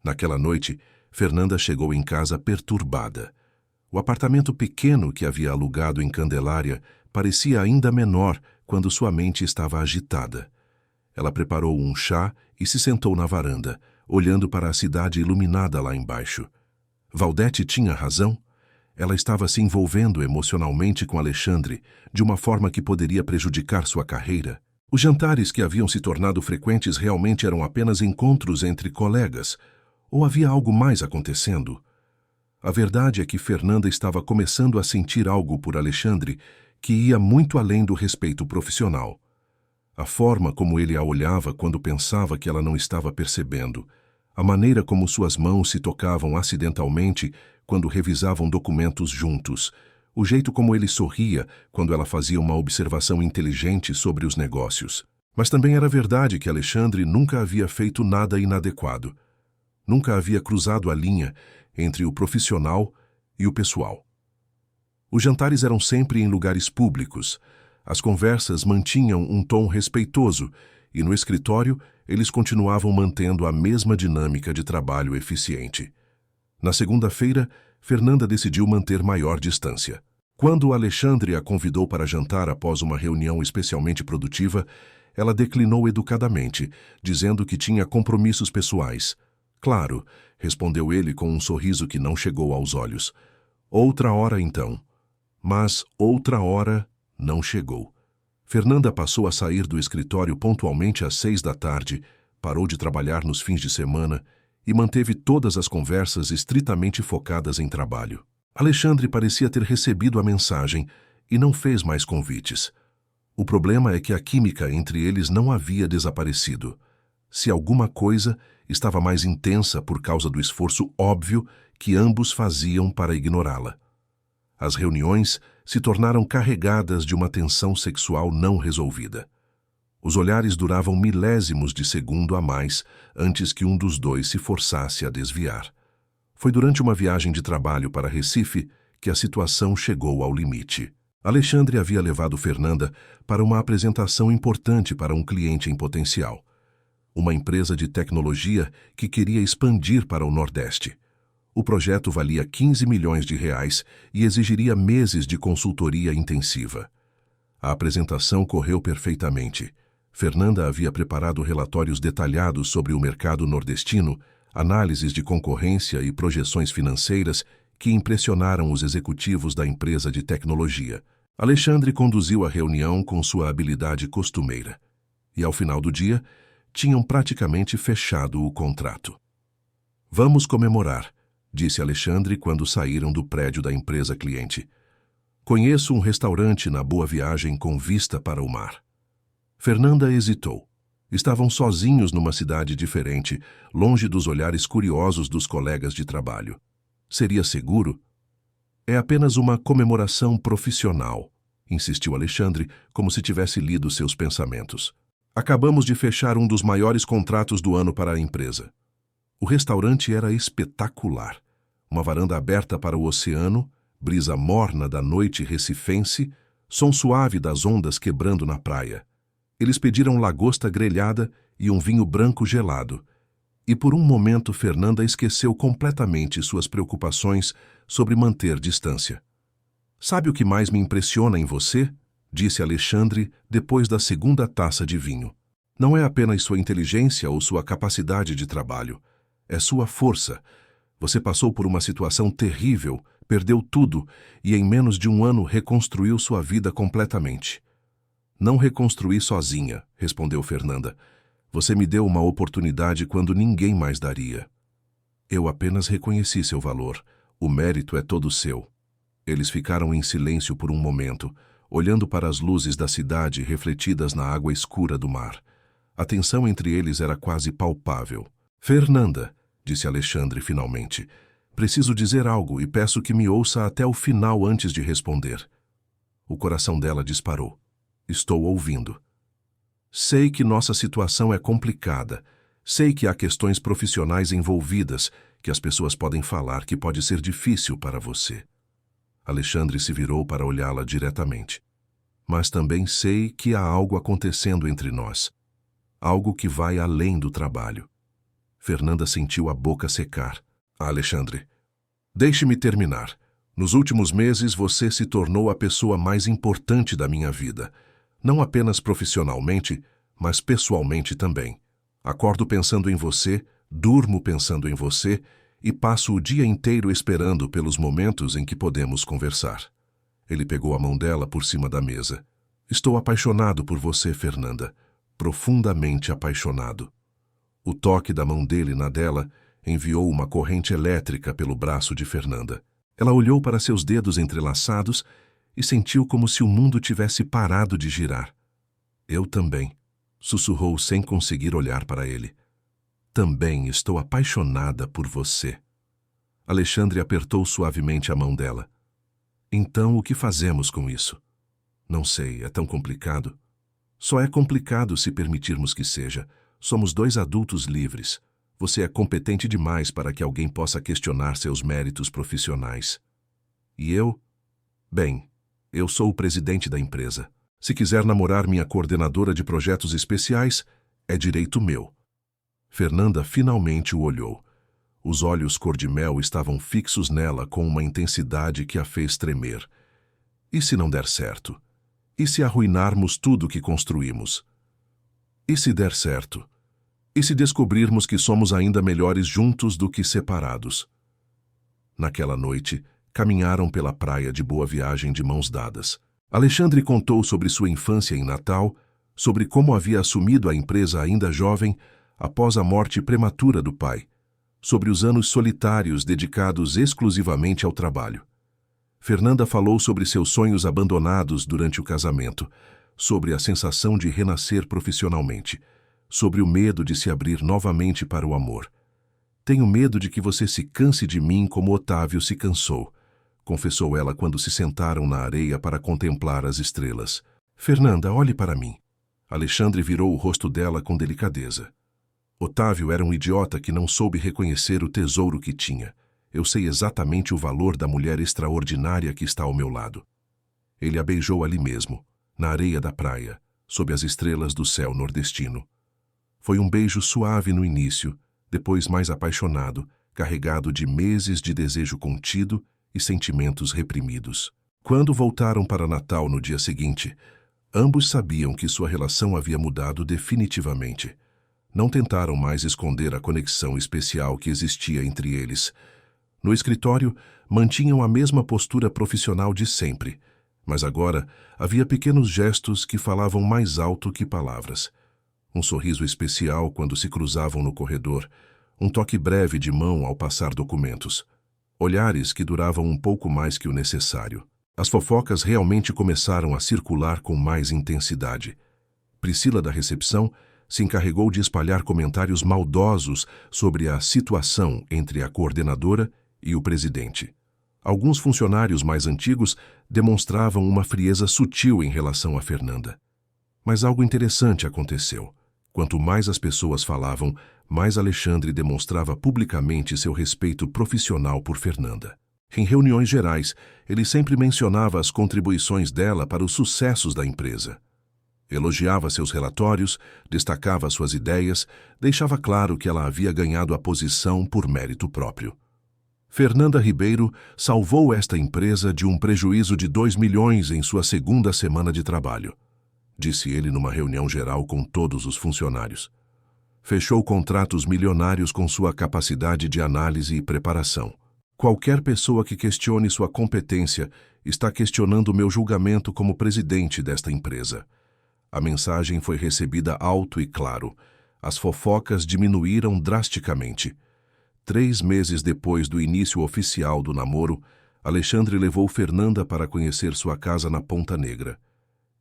Naquela noite, Fernanda chegou em casa perturbada. O apartamento pequeno que havia alugado em Candelária parecia ainda menor quando sua mente estava agitada. Ela preparou um chá e se sentou na varanda, olhando para a cidade iluminada lá embaixo. Valdete tinha razão. Ela estava se envolvendo emocionalmente com Alexandre de uma forma que poderia prejudicar sua carreira. Os jantares que haviam se tornado frequentes realmente eram apenas encontros entre colegas, ou havia algo mais acontecendo? A verdade é que Fernanda estava começando a sentir algo por Alexandre que ia muito além do respeito profissional. A forma como ele a olhava quando pensava que ela não estava percebendo, a maneira como suas mãos se tocavam acidentalmente quando revisavam documentos juntos, o jeito como ele sorria quando ela fazia uma observação inteligente sobre os negócios. Mas também era verdade que Alexandre nunca havia feito nada inadequado. Nunca havia cruzado a linha entre o profissional e o pessoal. Os jantares eram sempre em lugares públicos. As conversas mantinham um tom respeitoso e no escritório eles continuavam mantendo a mesma dinâmica de trabalho eficiente. Na segunda-feira, Fernanda decidiu manter maior distância. Quando Alexandre a convidou para jantar após uma reunião especialmente produtiva, ela declinou educadamente, dizendo que tinha compromissos pessoais. Claro, respondeu ele com um sorriso que não chegou aos olhos. Outra hora então. Mas outra hora não chegou. Fernanda passou a sair do escritório pontualmente às 6 da tarde, parou de trabalhar nos fins de semana e manteve todas as conversas estritamente focadas em trabalho. Alexandre parecia ter recebido a mensagem e não fez mais convites. O problema é que a química entre eles não havia desaparecido. Se alguma coisa, estava mais intensa por causa do esforço óbvio que ambos faziam para ignorá-la. As reuniões se tornaram carregadas de uma tensão sexual não resolvida. Os olhares duravam milésimos de segundo a mais antes que um dos dois se forçasse a desviar. Foi durante uma viagem de trabalho para Recife que a situação chegou ao limite. Alexandre havia levado Fernanda para uma apresentação importante para um cliente em potencial. Uma empresa de tecnologia que queria expandir para o Nordeste. O projeto valia 15 milhões de reais e exigiria meses de consultoria intensiva. A apresentação correu perfeitamente. Fernanda havia preparado relatórios detalhados sobre o mercado nordestino, análises de concorrência e projeções financeiras que impressionaram os executivos da empresa de tecnologia. Alexandre conduziu a reunião com sua habilidade costumeira. E, ao final do dia, tinham praticamente fechado o contrato. "Vamos comemorar", disse Alexandre quando saíram do prédio da empresa cliente. "Conheço um restaurante na Boa Viagem com vista para o mar." Fernanda hesitou. Estavam sozinhos numa cidade diferente, longe dos olhares curiosos dos colegas de trabalho. Seria seguro? "É apenas uma comemoração profissional", insistiu Alexandre, como se tivesse lido seus pensamentos. "Acabamos de fechar um dos maiores contratos do ano para a empresa." O restaurante era espetacular. Uma varanda aberta para o oceano, brisa morna da noite recifense, som suave das ondas quebrando na praia. Eles pediram lagosta grelhada e um vinho branco gelado. E por um momento Fernanda esqueceu completamente suas preocupações sobre manter distância. "Sabe o que mais me impressiona em você?" disse Alexandre depois da segunda taça de vinho. "Não é apenas sua inteligência ou sua capacidade de trabalho. É sua força. Você passou por uma situação terrível, perdeu tudo e em menos de um ano reconstruiu sua vida completamente." "Não reconstruí sozinha", respondeu Fernanda. "Você me deu uma oportunidade quando ninguém mais daria." "Eu apenas reconheci seu valor. O mérito é todo seu." Eles ficaram em silêncio por um momento, olhando para as luzes da cidade refletidas na água escura do mar. A tensão entre eles era quase palpável. "Fernanda", disse Alexandre finalmente, "preciso dizer algo e peço que me ouça até o final antes de responder." O coração dela disparou. "Estou ouvindo." "Sei que nossa situação é complicada. Sei que há questões profissionais envolvidas, que as pessoas podem falar que pode ser difícil para você." Alexandre se virou para olhá-la diretamente. "Mas também sei que há algo acontecendo entre nós. Algo que vai além do trabalho." Fernanda sentiu a boca secar. "Alexandre, deixe-me terminar. Nos últimos meses você se tornou a pessoa mais importante da minha vida. Não apenas profissionalmente, mas pessoalmente também. Acordo pensando em você, durmo pensando em você e passo o dia inteiro esperando pelos momentos em que podemos conversar." Ele pegou a mão dela por cima da mesa. "Estou apaixonado por você, Fernanda. Profundamente apaixonado." O toque da mão dele na dela enviou uma corrente elétrica pelo braço de Fernanda. Ela olhou para seus dedos entrelaçados e sentiu como se o mundo tivesse parado de girar. "Eu também", sussurrou sem conseguir olhar para ele. "Também estou apaixonada por você." Alexandre apertou suavemente a mão dela. "Então, o que fazemos com isso?" "Não sei, é tão complicado." "Só é complicado se permitirmos que seja. Somos dois adultos livres. Você é competente demais para que alguém possa questionar seus méritos profissionais. E eu? Bem, eu sou o presidente da empresa. Se quiser namorar minha coordenadora de projetos especiais, é direito meu." Fernanda finalmente o olhou. Os olhos cor-de-mel estavam fixos nela com uma intensidade que a fez tremer. "E se não der certo? E se arruinarmos tudo que construímos? E se der certo? E se descobrirmos que somos ainda melhores juntos do que separados?" Naquela noite, caminharam pela praia de Boa Viagem de mãos dadas. Alexandre contou sobre sua infância em Natal, sobre como havia assumido a empresa ainda jovem após a morte prematura do pai, sobre os anos solitários dedicados exclusivamente ao trabalho. Fernanda falou sobre seus sonhos abandonados durante o casamento, sobre a sensação de renascer profissionalmente, sobre o medo de se abrir novamente para o amor. Tenho medo de que você se canse de mim como Otávio se cansou, confessou ela quando se sentaram na areia para contemplar as estrelas. Fernanda, olhe para mim. Alexandre virou o rosto dela com delicadeza. Otávio era um idiota que não soube reconhecer o tesouro que tinha. Eu sei exatamente o valor da mulher extraordinária que está ao meu lado. Ele a beijou ali mesmo, na areia da praia, sob as estrelas do céu nordestino. Foi um beijo suave no início, depois mais apaixonado, carregado de meses de desejo contido e sentimentos reprimidos. Quando voltaram para Natal no dia seguinte, ambos sabiam que sua relação havia mudado definitivamente. Não tentaram mais esconder a conexão especial que existia entre eles. No escritório, mantinham a mesma postura profissional de sempre, mas agora havia pequenos gestos que falavam mais alto que palavras. Um sorriso especial quando se cruzavam no corredor, um toque breve de mão ao passar documentos. Olhares que duravam um pouco mais que o necessário. As fofocas realmente começaram a circular com mais intensidade. Priscila da recepção se encarregou de espalhar comentários maldosos sobre a situação entre a coordenadora e o presidente. Alguns funcionários mais antigos demonstravam uma frieza sutil em relação a Fernanda. Mas algo interessante aconteceu. Quanto mais as pessoas falavam, mais Alexandre demonstrava publicamente seu respeito profissional por Fernanda. Em reuniões gerais, ele sempre mencionava as contribuições dela para os sucessos da empresa. Elogiava seus relatórios, destacava suas ideias, deixava claro que ela havia ganhado a posição por mérito próprio. Fernanda Ribeiro salvou esta empresa de um prejuízo de 2 milhões em sua segunda semana de trabalho, disse ele numa reunião geral com todos os funcionários. Fechou contratos milionários com sua capacidade de análise e preparação. Qualquer pessoa que questione sua competência está questionando meu julgamento como presidente desta empresa. A mensagem foi recebida alto e claro. As fofocas diminuíram drasticamente. 3 meses depois do início oficial do namoro, Alexandre levou Fernanda para conhecer sua casa na Ponta Negra.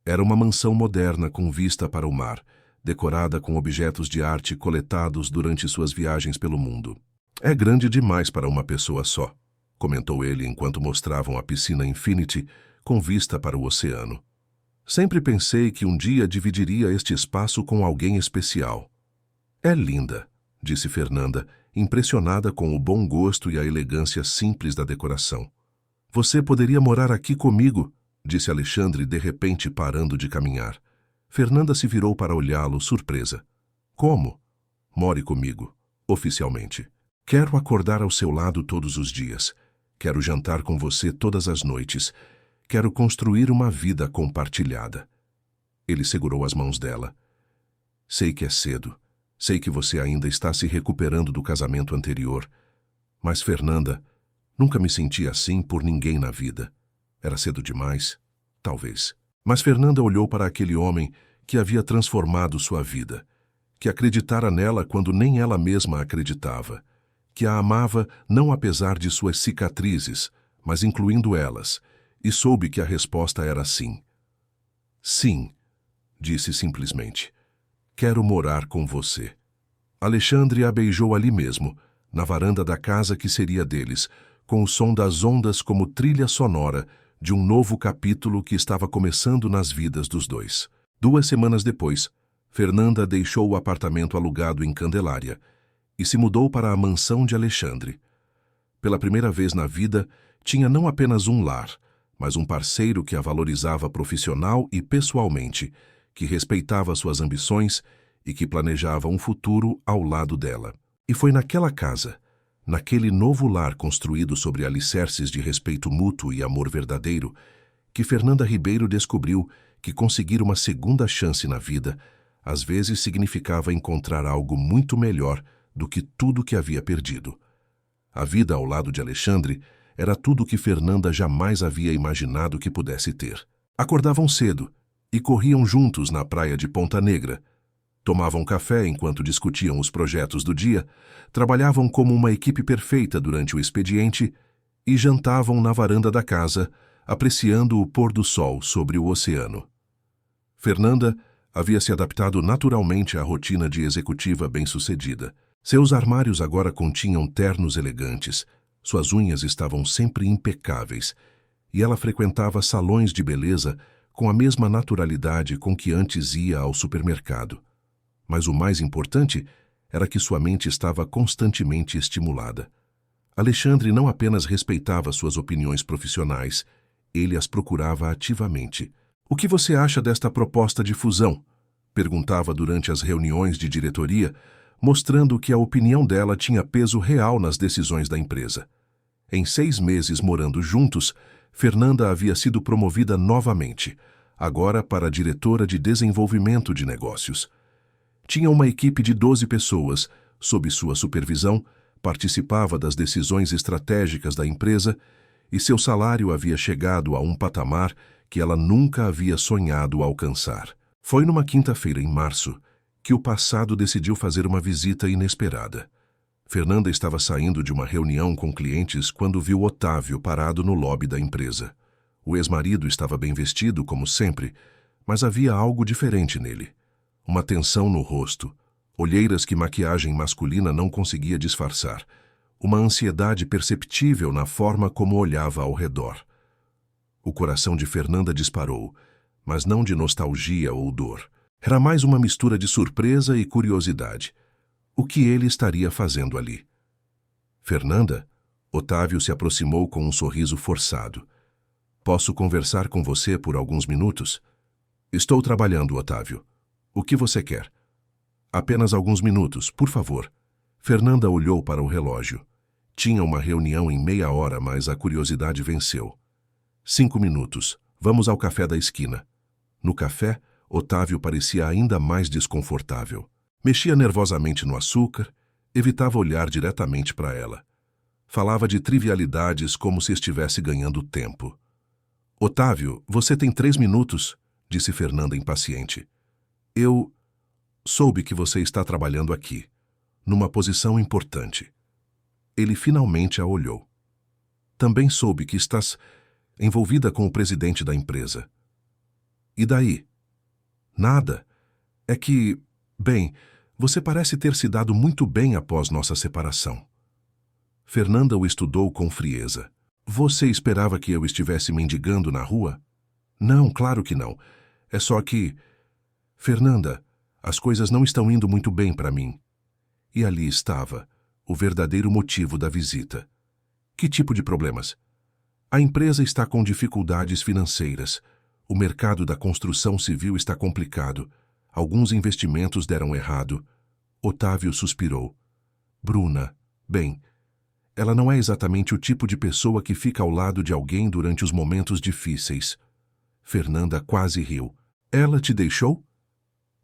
Era uma mansão moderna com vista para o mar, decorada com objetos de arte coletados durante suas viagens pelo mundo. É grande demais para uma pessoa só, comentou ele enquanto mostravam a piscina Infinity com vista para o oceano. Sempre pensei que um dia dividiria este espaço com alguém especial. É linda, disse Fernanda, impressionada com o bom gosto e a elegância simples da decoração. Você poderia morar aqui comigo, disse Alexandre de repente parando de caminhar. Fernanda se virou para olhá-lo, surpresa. Como? More comigo, oficialmente. Quero acordar ao seu lado todos os dias. Quero jantar com você todas as noites. Quero construir uma vida compartilhada. Ele segurou as mãos dela. Sei que é cedo. Sei que você ainda está se recuperando do casamento anterior. Mas, Fernanda, nunca me senti assim por ninguém na vida. Era cedo demais? Talvez. Mas Fernanda olhou para aquele homem que havia transformado sua vida, que acreditara nela quando nem ela mesma acreditava, que a amava não apesar de suas cicatrizes, mas incluindo elas, e soube que a resposta era sim. Sim, disse simplesmente. Quero morar com você. Alexandre a beijou ali mesmo, na varanda da casa que seria deles, com o som das ondas como trilha sonora de um novo capítulo que estava começando nas vidas dos dois. 2 semanas depois, Fernanda deixou o apartamento alugado em Candelária e se mudou para a mansão de Alexandre. Pela primeira vez na vida, tinha não apenas um lar, mas um parceiro que a valorizava profissional e pessoalmente, que respeitava suas ambições e que planejava um futuro ao lado dela. E foi naquela casa, naquele novo lar construído sobre alicerces de respeito mútuo e amor verdadeiro, que Fernanda Ribeiro descobriu que conseguir uma segunda chance na vida às vezes significava encontrar algo muito melhor do que tudo que havia perdido. A vida ao lado de Alexandre era tudo o que Fernanda jamais havia imaginado que pudesse ter. Acordavam cedo e corriam juntos na praia de Ponta Negra. Tomavam café enquanto discutiam os projetos do dia, trabalhavam como uma equipe perfeita durante o expediente e jantavam na varanda da casa, apreciando o pôr do sol sobre o oceano. Fernanda havia se adaptado naturalmente à rotina de executiva bem-sucedida. Seus armários agora continham ternos elegantes, suas unhas estavam sempre impecáveis, e ela frequentava salões de beleza com a mesma naturalidade com que antes ia ao supermercado. Mas o mais importante era que sua mente estava constantemente estimulada. Alexandre não apenas respeitava suas opiniões profissionais, ele as procurava ativamente. "O que você acha desta proposta de fusão?" perguntava durante as reuniões de diretoria, mostrando que a opinião dela tinha peso real nas decisões da empresa. Em 6 meses morando juntos, Fernanda havia sido promovida novamente, agora para diretora de desenvolvimento de negócios. Tinha uma equipe de 12 pessoas, sob sua supervisão, participava das decisões estratégicas da empresa e seu salário havia chegado a um patamar que ela nunca havia sonhado alcançar. Foi numa quinta-feira em março que o passado decidiu fazer uma visita inesperada. Fernanda estava saindo de uma reunião com clientes quando viu Otávio parado no lobby da empresa. O ex-marido estava bem vestido, como sempre, mas havia algo diferente nele. Uma tensão no rosto, olheiras que maquiagem masculina não conseguia disfarçar, uma ansiedade perceptível na forma como olhava ao redor. O coração de Fernanda disparou, mas não de nostalgia ou dor. Era mais uma mistura de surpresa e curiosidade. O que ele estaria fazendo ali? "Fernanda?" Otávio se aproximou com um sorriso forçado. "Posso conversar com você por alguns minutos?" "Estou trabalhando, Otávio. O que você quer?" "Apenas alguns minutos, por favor." Fernanda olhou para o relógio. Tinha uma reunião em meia hora, mas a curiosidade venceu. 5 minutos. Vamos ao café da esquina." No café, Otávio parecia ainda mais desconfortável. Mexia nervosamente no açúcar, evitava olhar diretamente para ela. Falava de trivialidades como se estivesse ganhando tempo. "Otávio, você tem 3 minutos", disse Fernanda impaciente. "Eu soube que você está trabalhando aqui, numa posição importante." Ele finalmente a olhou. "Também soube que estás envolvida com o presidente da empresa." "E daí?" "Nada. É que, bem, você parece ter se dado muito bem após nossa separação." Fernanda o estudou com frieza. "Você esperava que eu estivesse mendigando na rua?" "Não, claro que não. É só que... Fernanda, as coisas não estão indo muito bem para mim." E ali estava, o verdadeiro motivo da visita. "Que tipo de problemas?" "A empresa está com dificuldades financeiras. O mercado da construção civil está complicado. Alguns investimentos deram errado." Otávio suspirou. "Bruna, bem, ela não é exatamente o tipo de pessoa que fica ao lado de alguém durante os momentos difíceis." Fernanda quase riu. "Ela te deixou?"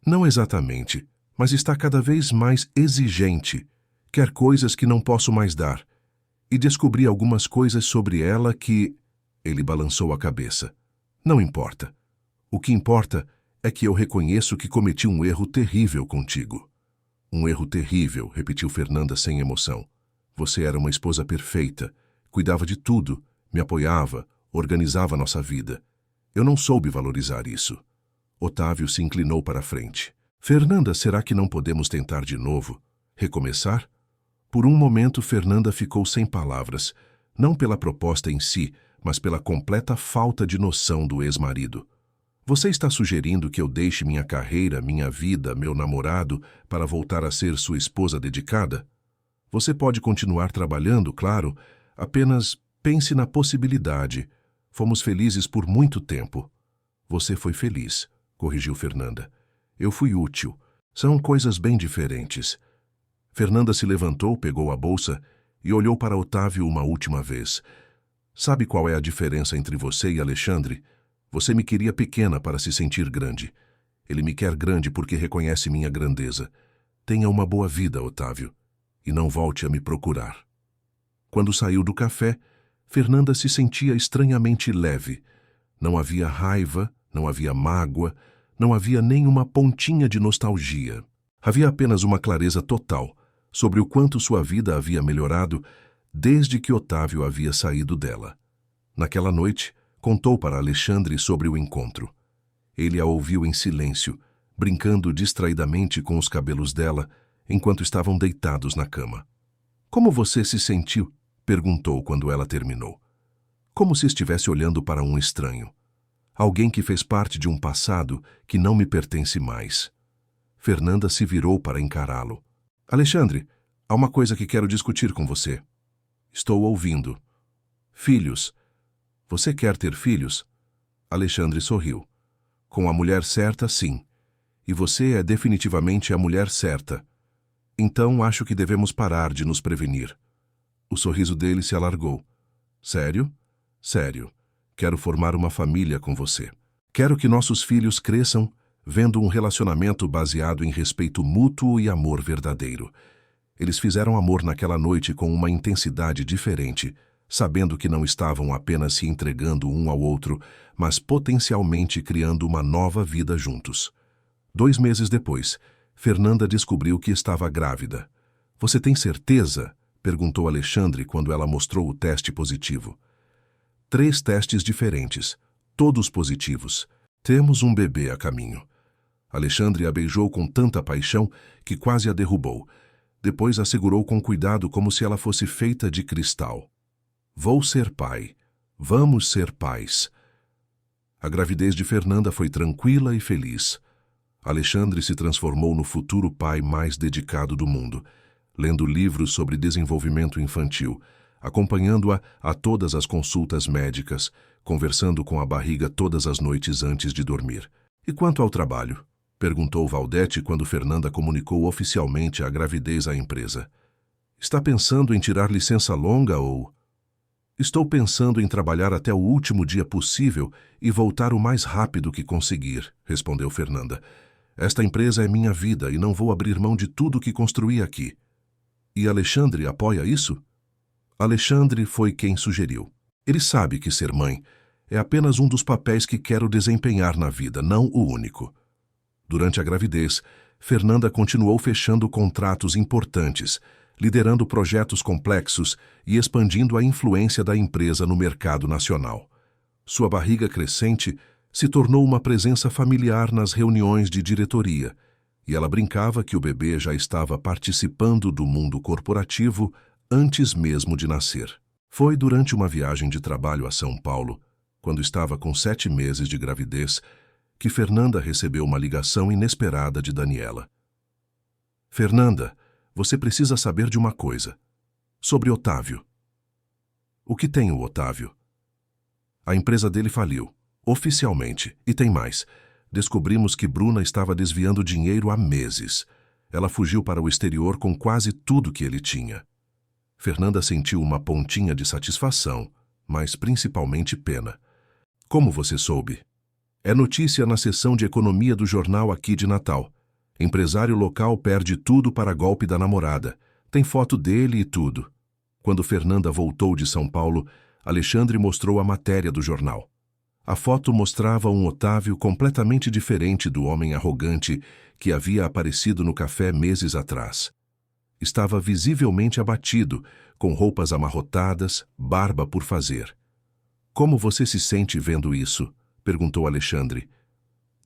"Não exatamente, mas está cada vez mais exigente. Quer coisas que não posso mais dar. E descobri algumas coisas sobre ela que..." Ele balançou a cabeça. "Não importa. O que importa é que eu reconheço que cometi um erro terrível contigo." "Um erro terrível", repetiu Fernanda sem emoção. "Você era uma esposa perfeita, cuidava de tudo, me apoiava, organizava nossa vida. Eu não soube valorizar isso." Otávio se inclinou para a frente. "Fernanda, será que não podemos tentar de novo? Recomeçar?" Por um momento, Fernanda ficou sem palavras, não pela proposta em si, mas pela completa falta de noção do ex-marido. "Você está sugerindo que eu deixe minha carreira, minha vida, meu namorado, para voltar a ser sua esposa dedicada? Você pode continuar trabalhando, claro, apenas pense na possibilidade. Fomos felizes por muito tempo." "Você foi feliz", corrigiu Fernanda. "Eu fui útil. São coisas bem diferentes." Fernanda se levantou, pegou a bolsa e olhou para Otávio uma última vez. "Sabe qual é a diferença entre você e Alexandre? Você me queria pequena para se sentir grande. Ele me quer grande porque reconhece minha grandeza. Tenha uma boa vida, Otávio, e não volte a me procurar." Quando saiu do café, Fernanda se sentia estranhamente leve. Não havia raiva, não havia mágoa, Não havia nem uma pontinha de nostalgia. Havia apenas uma clareza total sobre o quanto sua vida havia melhorado desde que Otávio havia saído dela. Naquela noite, contou para Alexandre sobre o encontro. Ele a ouviu em silêncio, brincando distraidamente com os cabelos dela enquanto estavam deitados na cama. "Como você se sentiu?" perguntou quando ela terminou. Como se estivesse olhando para um estranho. Alguém que fez parte de um passado que não me pertence mais. Fernanda se virou para encará-lo. "Alexandre, há uma coisa que quero discutir com você." "Estou ouvindo." "Filhos. Você quer ter filhos?" Alexandre sorriu. "Com a mulher certa, sim. E você é definitivamente a mulher certa. Então acho que devemos parar de nos prevenir." O sorriso dele se alargou. "Sério?" "Sério. Quero formar uma família com você. Quero que nossos filhos cresçam vendo um relacionamento baseado em respeito mútuo e amor verdadeiro." Eles fizeram amor naquela noite com uma intensidade diferente, sabendo que não estavam apenas se entregando um ao outro, mas potencialmente criando uma nova vida juntos. 2 meses depois, Fernanda descobriu que estava grávida. "Você tem certeza?" perguntou Alexandre quando ela mostrou o teste positivo. 3 testes diferentes, todos positivos. "Temos um bebê a caminho." Alexandre a beijou com tanta paixão que quase a derrubou. Depois a segurou com cuidado como se ela fosse feita de cristal. "Vou ser pai. Vamos ser pais." A gravidez de Fernanda foi tranquila e feliz. Alexandre se transformou no futuro pai mais dedicado do mundo, lendo livros sobre desenvolvimento infantil, acompanhando-a a todas as consultas médicas, conversando com a barriga todas as noites antes de dormir. "E quanto ao trabalho?" perguntou Valdete quando Fernanda comunicou oficialmente a gravidez à empresa. "Está pensando em tirar licença longa ou..." "Estou pensando em trabalhar até o último dia possível e voltar o mais rápido que conseguir", respondeu Fernanda. "Esta empresa é minha vida e não vou abrir mão de tudo que construí aqui." "E Alexandre apoia isso?" Alexandre foi quem sugeriu. "Ele sabe que ser mãe é apenas um dos papéis que quero desempenhar na vida, não o único." Durante a gravidez, Fernanda continuou fechando contratos importantes, liderando projetos complexos e expandindo a influência da empresa no mercado nacional. Sua barriga crescente se tornou uma presença familiar nas reuniões de diretoria, e ela brincava que o bebê já estava participando do mundo corporativo antes mesmo de nascer. Foi durante uma viagem de trabalho a São Paulo, quando estava com 7 meses de gravidez, que Fernanda recebeu uma ligação inesperada de Daniela. "Fernanda, você precisa saber de uma coisa. Sobre Otávio." "O que tem o Otávio?" "A empresa dele faliu, oficialmente, e tem mais. Descobrimos que Bruna estava desviando dinheiro há meses. Ela fugiu para o exterior com quase tudo que ele tinha." Fernanda sentiu uma pontinha de satisfação, mas principalmente pena. "Como você soube?" "É notícia na seção de economia do jornal aqui de Natal. Empresário local perde tudo para golpe da namorada. Tem foto dele e tudo." Quando Fernanda voltou de São Paulo, Alexandre mostrou a matéria do jornal. A foto mostrava um Otávio completamente diferente do homem arrogante que havia aparecido no café meses atrás. Estava visivelmente abatido, com roupas amarrotadas, barba por fazer. "Como você se sente vendo isso?" perguntou Alexandre.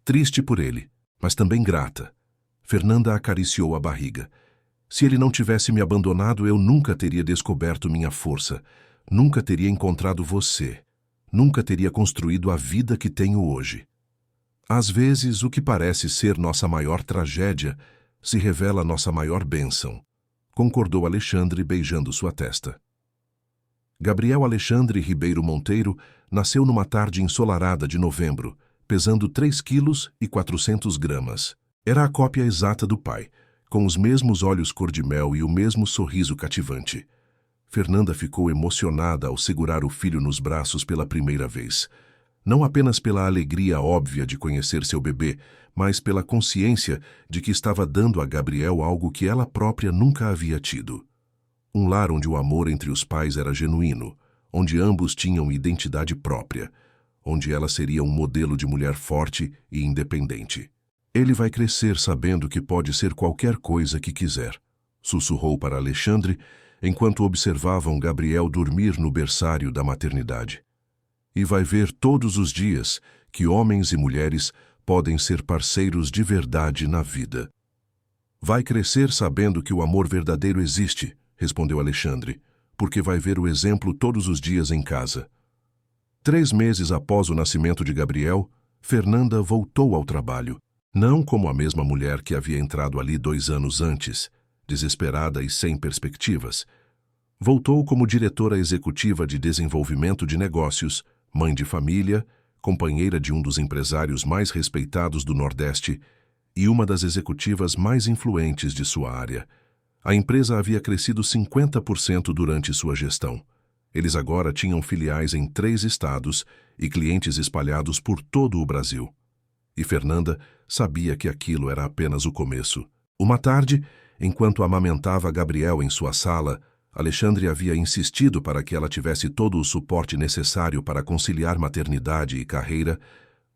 "Triste por ele, mas também grata." Fernanda acariciou a barriga. "Se ele não tivesse me abandonado, eu nunca teria descoberto minha força, nunca teria encontrado você, nunca teria construído a vida que tenho hoje." Às vezes, o que parece ser nossa maior tragédia se revela nossa maior bênção, concordou Alexandre beijando sua testa. Gabriel Alexandre Ribeiro Monteiro nasceu numa tarde ensolarada de novembro, pesando 3 quilos e 400 gramas. Era a cópia exata do pai, com os mesmos olhos cor-de-mel e o mesmo sorriso cativante. Fernanda ficou emocionada ao segurar o filho nos braços pela primeira vez. Não apenas pela alegria óbvia de conhecer seu bebê, mas pela consciência de que estava dando a Gabriel algo que ela própria nunca havia tido. Um lar onde o amor entre os pais era genuíno, onde ambos tinham identidade própria, onde ela seria um modelo de mulher forte e independente. Ele vai crescer sabendo que pode ser qualquer coisa que quiser, sussurrou para Alexandre, enquanto observavam Gabriel dormir no berçário da maternidade. E vai ver todos os dias que homens e mulheres podem ser parceiros de verdade na vida. Vai crescer sabendo que o amor verdadeiro existe, respondeu Alexandre, porque vai ver o exemplo todos os dias em casa. 3 meses após o nascimento de Gabriel, Fernanda voltou ao trabalho, não como a mesma mulher que havia entrado ali 2 anos antes, desesperada e sem perspectivas. Voltou como diretora executiva de desenvolvimento de negócios, mãe de família, companheira de um dos empresários mais respeitados do Nordeste e uma das executivas mais influentes de sua área. A empresa havia crescido 50% durante sua gestão. Eles agora tinham filiais em 3 estados e clientes espalhados por todo o Brasil. E Fernanda sabia que aquilo era apenas o começo. Uma tarde, enquanto amamentava Gabriel em sua sala, Alexandre havia insistido para que ela tivesse todo o suporte necessário para conciliar maternidade e carreira.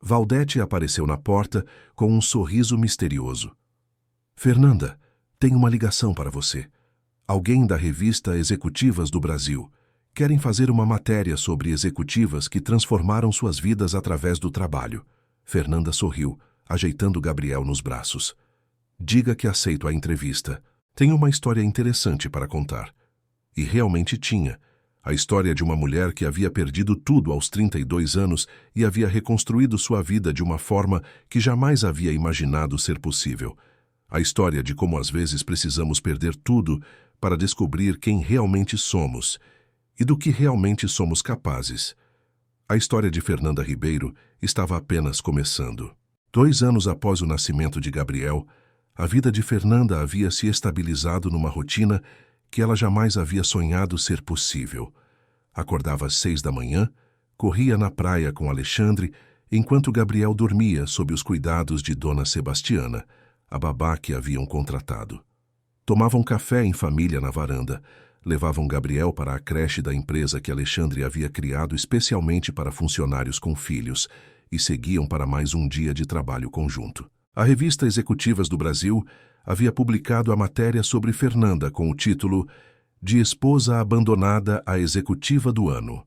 Valdete apareceu na porta com um sorriso misterioso. Fernanda, tenho uma ligação para você. Alguém da revista Executivas do Brasil. Querem fazer uma matéria sobre executivas que transformaram suas vidas através do trabalho. Fernanda sorriu, ajeitando Gabriel nos braços. Diga que aceito a entrevista. Tenho uma história interessante para contar. E realmente tinha. A história de uma mulher que havia perdido tudo aos 32 anos e havia reconstruído sua vida de uma forma que jamais havia imaginado ser possível. A história de como às vezes precisamos perder tudo para descobrir quem realmente somos e do que realmente somos capazes. A história de Fernanda Ribeiro estava apenas começando. 2 anos após o nascimento de Gabriel, a vida de Fernanda havia se estabilizado numa rotina que ela jamais havia sonhado ser possível. Acordava às 6 da manhã, corria na praia com Alexandre, enquanto Gabriel dormia sob os cuidados de Dona Sebastiana, a babá que haviam contratado. Tomavam café em família na varanda, levavam Gabriel para a creche da empresa que Alexandre havia criado especialmente para funcionários com filhos e seguiam para mais um dia de trabalho conjunto. A revista Executivas do Brasil havia publicado a matéria sobre Fernanda com o título De Esposa Abandonada à Executiva do Ano.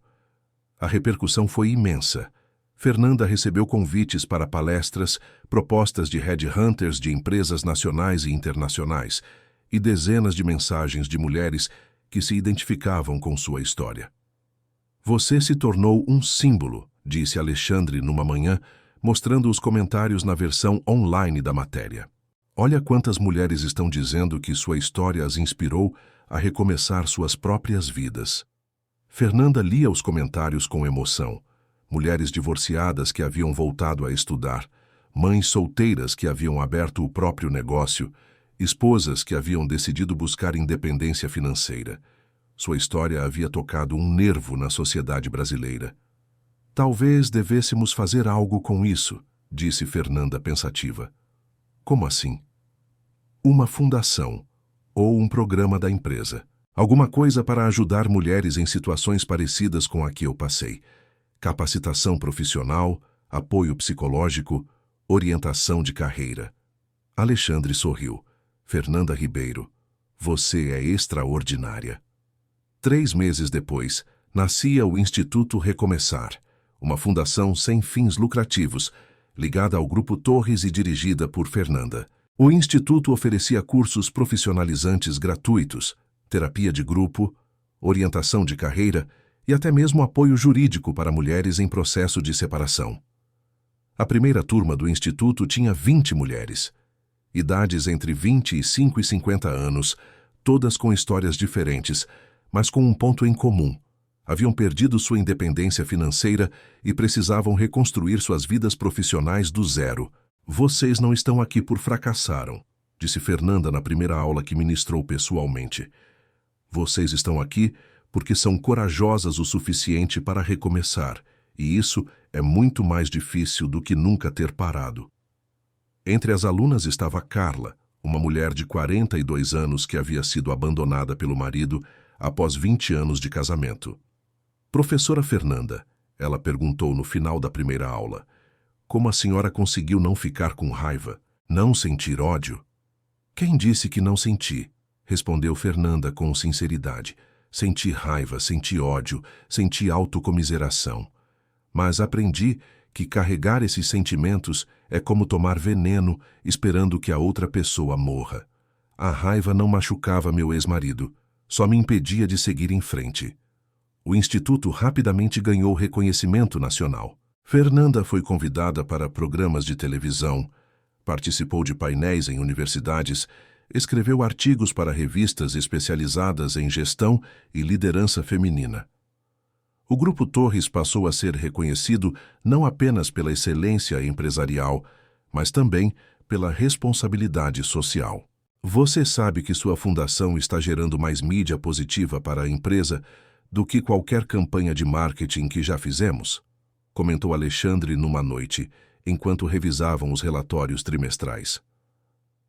A repercussão foi imensa. Fernanda recebeu convites para palestras, propostas de headhunters de empresas nacionais e internacionais e dezenas de mensagens de mulheres que se identificavam com sua história. Você se tornou um símbolo, disse Alexandre numa manhã, mostrando os comentários na versão online da matéria. Olha quantas mulheres estão dizendo que sua história as inspirou a recomeçar suas próprias vidas. Fernanda lia os comentários com emoção. Mulheres divorciadas que haviam voltado a estudar, mães solteiras que haviam aberto o próprio negócio, esposas que haviam decidido buscar independência financeira. Sua história havia tocado um nervo na sociedade brasileira. Talvez devêssemos fazer algo com isso, disse Fernanda pensativa. Como assim? Uma fundação ou um programa da empresa. Alguma coisa para ajudar mulheres em situações parecidas com a que eu passei. Capacitação profissional, apoio psicológico, orientação de carreira. Alexandre sorriu. Fernanda Ribeiro, você é extraordinária. 3 meses depois, nascia o Instituto Recomeçar, uma fundação sem fins lucrativos, ligada ao Grupo Torres e dirigida por Fernanda. O Instituto oferecia cursos profissionalizantes gratuitos, terapia de grupo, orientação de carreira e até mesmo apoio jurídico para mulheres em processo de separação. A primeira turma do Instituto tinha 20 mulheres. Idades entre 25 e 50 anos, todas com histórias diferentes, mas com um ponto em comum. Haviam perdido sua independência financeira e precisavam reconstruir suas vidas profissionais do zero. Vocês não estão aqui por fracassaram, disse Fernanda na primeira aula que ministrou pessoalmente. Vocês estão aqui porque são corajosas o suficiente para recomeçar, e isso é muito mais difícil do que nunca ter parado. Entre as alunas estava Carla, uma mulher de 42 anos que havia sido abandonada pelo marido após 20 anos de casamento. Professora Fernanda, Ela perguntou no final da primeira aula. Como a senhora conseguiu não ficar com raiva? Não sentir ódio? Quem disse que não senti? Respondeu Fernanda com sinceridade. Senti raiva, senti ódio, senti autocomiseração. Mas aprendi que carregar esses sentimentos é como tomar veneno esperando que a outra pessoa morra. A raiva não machucava meu ex-marido, só me impedia de seguir em frente. O Instituto rapidamente ganhou reconhecimento nacional. Fernanda foi convidada para programas de televisão, participou de painéis em universidades, escreveu artigos para revistas especializadas em gestão e liderança feminina. O Grupo Torres passou a ser reconhecido não apenas pela excelência empresarial, mas também pela responsabilidade social. Você sabe que sua fundação está gerando mais mídia positiva para a empresa do que qualquer campanha de marketing que já fizemos? Comentou Alexandre numa noite, enquanto revisavam os relatórios trimestrais.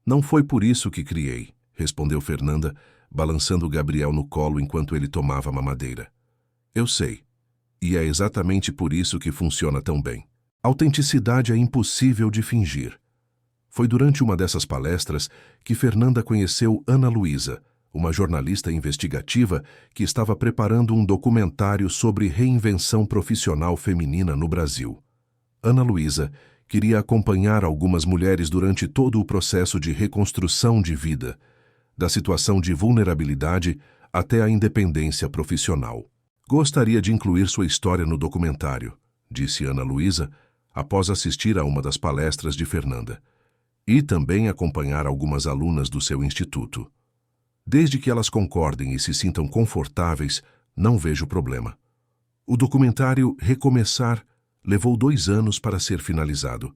Não foi por isso que criei, respondeu Fernanda, balançando Gabriel no colo enquanto ele tomava mamadeira. Eu sei. E é exatamente por isso que funciona tão bem. Autenticidade é impossível de fingir. Foi durante uma dessas palestras que Fernanda conheceu Ana Luísa, uma jornalista investigativa que estava preparando um documentário sobre reinvenção profissional feminina no Brasil. Ana Luísa queria acompanhar algumas mulheres durante todo o processo de reconstrução de vida, da situação de vulnerabilidade até a independência profissional. Gostaria de incluir sua história no documentário, disse Ana Luísa, após assistir a uma das palestras de Fernanda, e também acompanhar algumas alunas do seu instituto. Desde que elas concordem e se sintam confortáveis, não vejo problema. O documentário Recomeçar levou 2 anos para ser finalizado.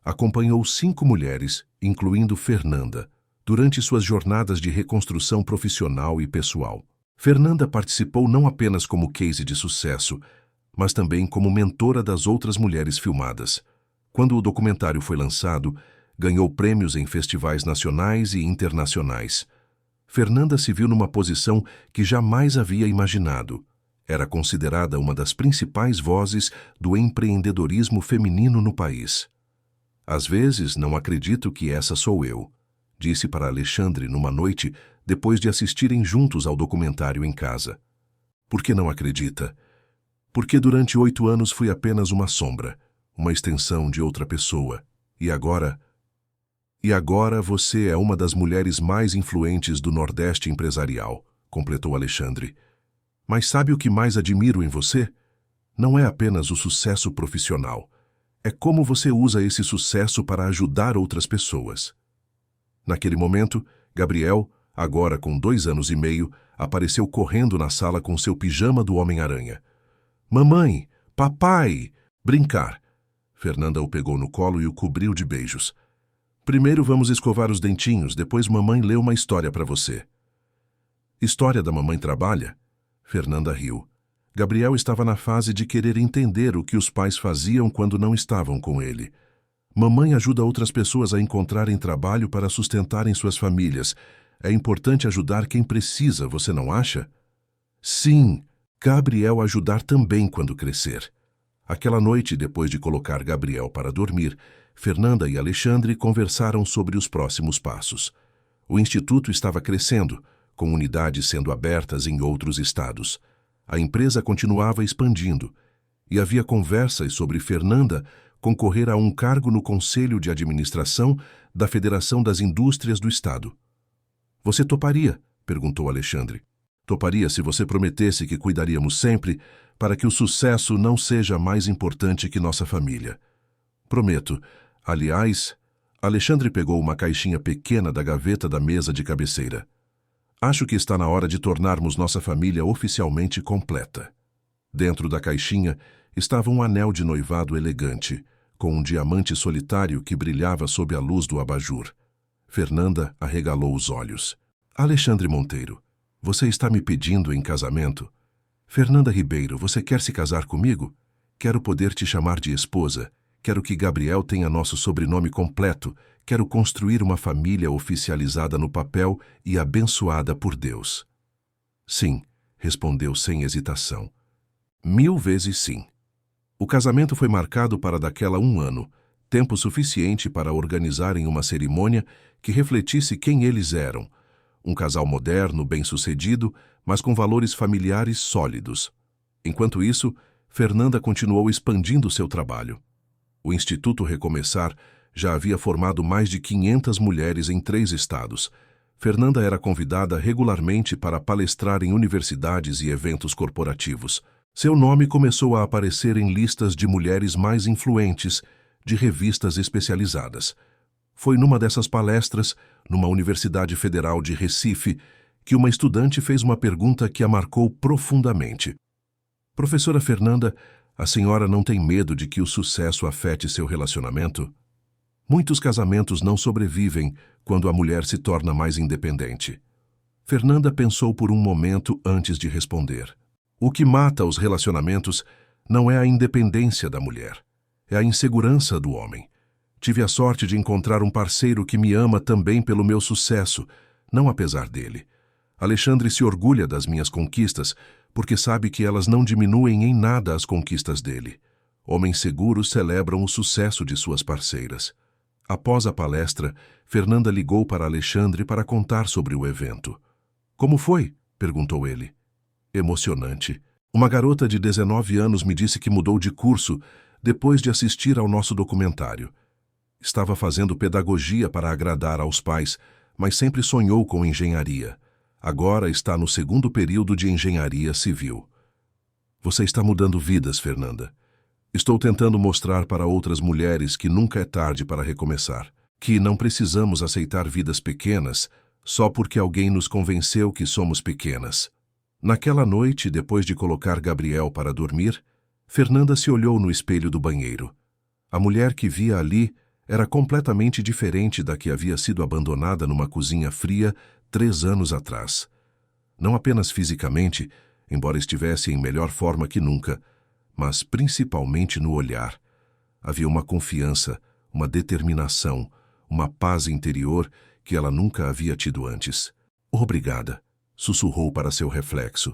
Acompanhou 5 mulheres, incluindo Fernanda, durante suas jornadas de reconstrução profissional e pessoal. Fernanda participou não apenas como case de sucesso, mas também como mentora das outras mulheres filmadas. Quando o documentário foi lançado, ganhou prêmios em festivais nacionais e internacionais. Fernanda se viu numa posição que jamais havia imaginado. Era considerada uma das principais vozes do empreendedorismo feminino no país. Às vezes, não acredito que essa sou eu, disse para Alexandre numa noite depois de assistirem juntos ao documentário em casa. Por que não acredita? Porque durante 8 anos fui apenas uma sombra, uma extensão de outra pessoa. E agora você é uma das mulheres mais influentes do Nordeste empresarial, completou Alexandre. Mas sabe o que mais admiro em você? Não é apenas o sucesso profissional. É como você usa esse sucesso para ajudar outras pessoas. Naquele momento, Gabriel, agora com 2 anos e meio, apareceu correndo na sala com seu pijama do Homem-Aranha. Mamãe, papai, brincar. Fernanda o pegou no colo e o cobriu de beijos. Primeiro vamos escovar os dentinhos, depois mamãe lê uma história para você. História da mamãe trabalha? Fernanda riu. Gabriel estava na fase de querer entender o que os pais faziam quando não estavam com ele. Mamãe ajuda outras pessoas a encontrarem trabalho para sustentarem suas famílias. É importante ajudar quem precisa, você não acha? Sim, Gabriel ajudar também quando crescer. Aquela noite, depois de colocar Gabriel para dormir, Fernanda e Alexandre conversaram sobre os próximos passos. O instituto estava crescendo, com unidades sendo abertas em outros estados. A empresa continuava expandindo, e havia conversas sobre Fernanda concorrer a um cargo no Conselho de Administração da Federação das Indústrias do Estado. Você toparia? Perguntou Alexandre. Toparia se você prometesse que cuidaríamos sempre para que o sucesso não seja mais importante que nossa família. Prometo. Aliás, Alexandre pegou uma caixinha pequena da gaveta da mesa de cabeceira. Acho que está na hora de tornarmos nossa família oficialmente completa. Dentro da caixinha estava um anel de noivado elegante, com um diamante solitário que brilhava sob a luz do abajur. Fernanda arregalou os olhos. Alexandre Monteiro, você está me pedindo em casamento? Fernanda Ribeiro, você quer se casar comigo? Quero poder te chamar de esposa. Quero que Gabriel tenha nosso sobrenome completo. Quero construir uma família oficializada no papel e abençoada por Deus. Sim, respondeu sem hesitação. 1000 vezes sim. O casamento foi marcado para daquela 1 ano, tempo suficiente para organizarem uma cerimônia que refletisse quem eles eram. Um casal moderno, bem-sucedido, mas com valores familiares sólidos. Enquanto isso, Fernanda continuou expandindo seu trabalho. O Instituto Recomeçar já havia formado mais de 500 mulheres em 3 estados. Fernanda era convidada regularmente para palestrar em universidades e eventos corporativos. Seu nome começou a aparecer em listas de mulheres mais influentes de revistas especializadas. Foi numa dessas palestras, numa Universidade Federal de Recife, que uma estudante fez uma pergunta que a marcou profundamente. Professora Fernanda, a senhora não tem medo de que o sucesso afete seu relacionamento? Muitos casamentos não sobrevivem quando a mulher se torna mais independente. Fernanda pensou por um momento antes de responder. O que mata os relacionamentos não é a independência da mulher, é a insegurança do homem. Tive a sorte de encontrar um parceiro que me ama também pelo meu sucesso, não apesar dele. Alexandre se orgulha das minhas conquistas, porque sabe que elas não diminuem em nada as conquistas dele. Homens seguros celebram o sucesso de suas parceiras. Após a palestra, Fernanda ligou para Alexandre para contar sobre o evento. Como foi? Perguntou ele. Emocionante. Uma garota de 19 anos me disse que mudou de curso depois de assistir ao nosso documentário. Estava fazendo pedagogia para agradar aos pais, mas sempre sonhou com engenharia. Agora está no 2º período de engenharia civil. Você está mudando vidas, Fernanda. Estou tentando mostrar para outras mulheres que nunca é tarde para recomeçar, que não precisamos aceitar vidas pequenas só porque alguém nos convenceu que somos pequenas. Naquela noite, depois de colocar Gabriel para dormir, Fernanda se olhou no espelho do banheiro. A mulher que via ali era completamente diferente da que havia sido abandonada numa cozinha fria 3 anos atrás. Não apenas fisicamente, embora estivesse em melhor forma que nunca, mas principalmente no olhar. Havia uma confiança, uma determinação, uma paz interior que ela nunca havia tido antes. Obrigada, sussurrou para seu reflexo.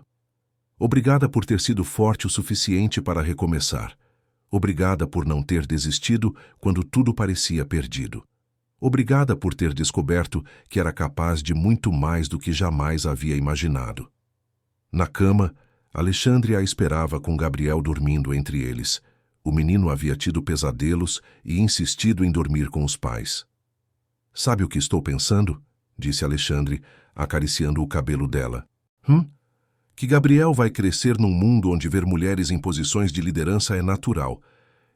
Obrigada por ter sido forte o suficiente para recomeçar. Obrigada por não ter desistido quando tudo parecia perdido. Obrigada por ter descoberto que era capaz de muito mais do que jamais havia imaginado. Na cama, Alexandre a esperava com Gabriel dormindo entre eles. O menino havia tido pesadelos e insistido em dormir com os pais. Sabe o que estou pensando? Disse Alexandre, acariciando o cabelo dela. Que Gabriel vai crescer num mundo onde ver mulheres em posições de liderança é natural.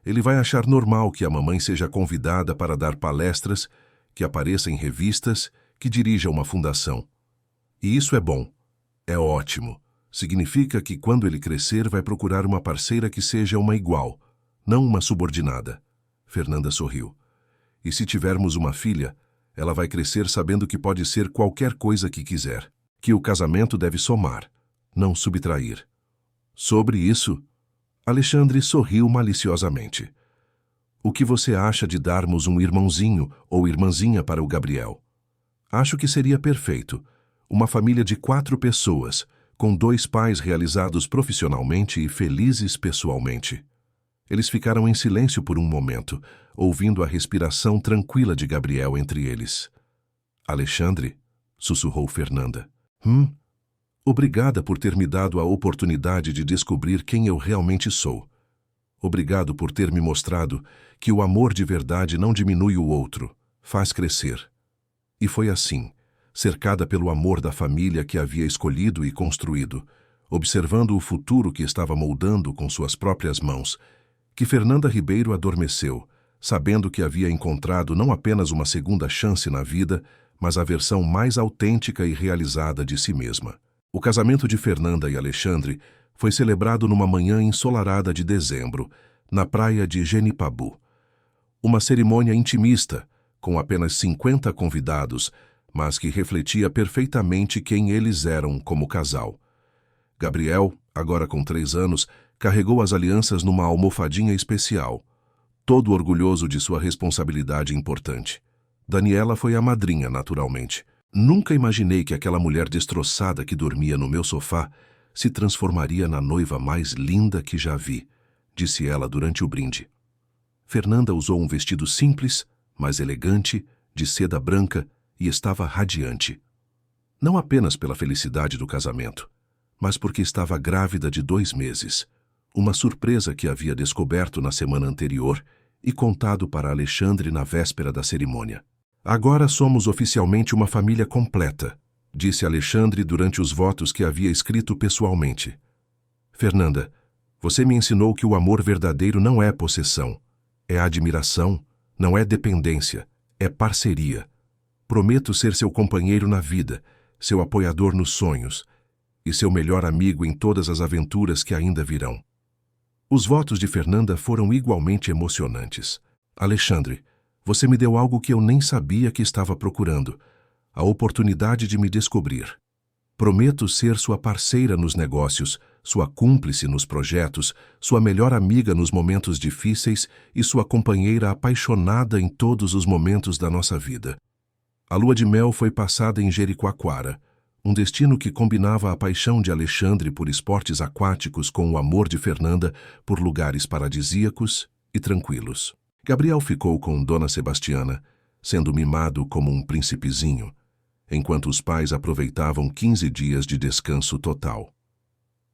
Ele vai achar normal que a mamãe seja convidada para dar palestras, que apareça em revistas, que dirija uma fundação. E isso é bom. É ótimo. Significa que quando ele crescer vai procurar uma parceira que seja uma igual, não uma subordinada. Fernanda sorriu. E se tivermos uma filha, ela vai crescer sabendo que pode ser qualquer coisa que quiser, que o casamento deve somar, não subtrair. Sobre isso, Alexandre sorriu maliciosamente. O que você acha de darmos um irmãozinho ou irmãzinha para o Gabriel? Acho que seria perfeito. Uma família de 4 pessoas, com 2 pais realizados profissionalmente e felizes pessoalmente. Eles ficaram em silêncio por um momento, ouvindo a respiração tranquila de Gabriel entre eles. Alexandre, sussurrou Fernanda. Obrigada por ter me dado a oportunidade de descobrir quem eu realmente sou. Obrigado por ter me mostrado que o amor de verdade não diminui o outro, faz crescer. E foi assim, cercada pelo amor da família que havia escolhido e construído, observando o futuro que estava moldando com suas próprias mãos, que Fernanda Ribeiro adormeceu, sabendo que havia encontrado não apenas uma segunda chance na vida, mas a versão mais autêntica e realizada de si mesma. O casamento de Fernanda e Alexandre foi celebrado numa manhã ensolarada de dezembro, na praia de Genipabu. Uma cerimônia intimista, com apenas 50 convidados, mas que refletia perfeitamente quem eles eram como casal. Gabriel, agora com 3 anos, carregou as alianças numa almofadinha especial, todo orgulhoso de sua responsabilidade importante. Daniela foi a madrinha, naturalmente. Nunca imaginei que aquela mulher destroçada que dormia no meu sofá se transformaria na noiva mais linda que já vi, disse ela durante o brinde. Fernanda usou um vestido simples, mas elegante, de seda branca e estava radiante. Não apenas pela felicidade do casamento, mas porque estava grávida de 2 meses, uma surpresa que havia descoberto na semana anterior e contado para Alexandre na véspera da cerimônia. Agora somos oficialmente uma família completa, disse Alexandre durante os votos que havia escrito pessoalmente. Fernanda, você me ensinou que o amor verdadeiro não é possessão, é admiração, não é dependência, é parceria. Prometo ser seu companheiro na vida, seu apoiador nos sonhos e seu melhor amigo em todas as aventuras que ainda virão. Os votos de Fernanda foram igualmente emocionantes. Alexandre, você me deu algo que eu nem sabia que estava procurando, a oportunidade de me descobrir. Prometo ser sua parceira nos negócios, sua cúmplice nos projetos, sua melhor amiga nos momentos difíceis e sua companheira apaixonada em todos os momentos da nossa vida. A lua de mel foi passada em Jericoacoara, um destino que combinava a paixão de Alexandre por esportes aquáticos com o amor de Fernanda por lugares paradisíacos e tranquilos. Gabriel ficou com Dona Sebastiana, sendo mimado como um príncipezinho, enquanto os pais aproveitavam 15 dias de descanso total.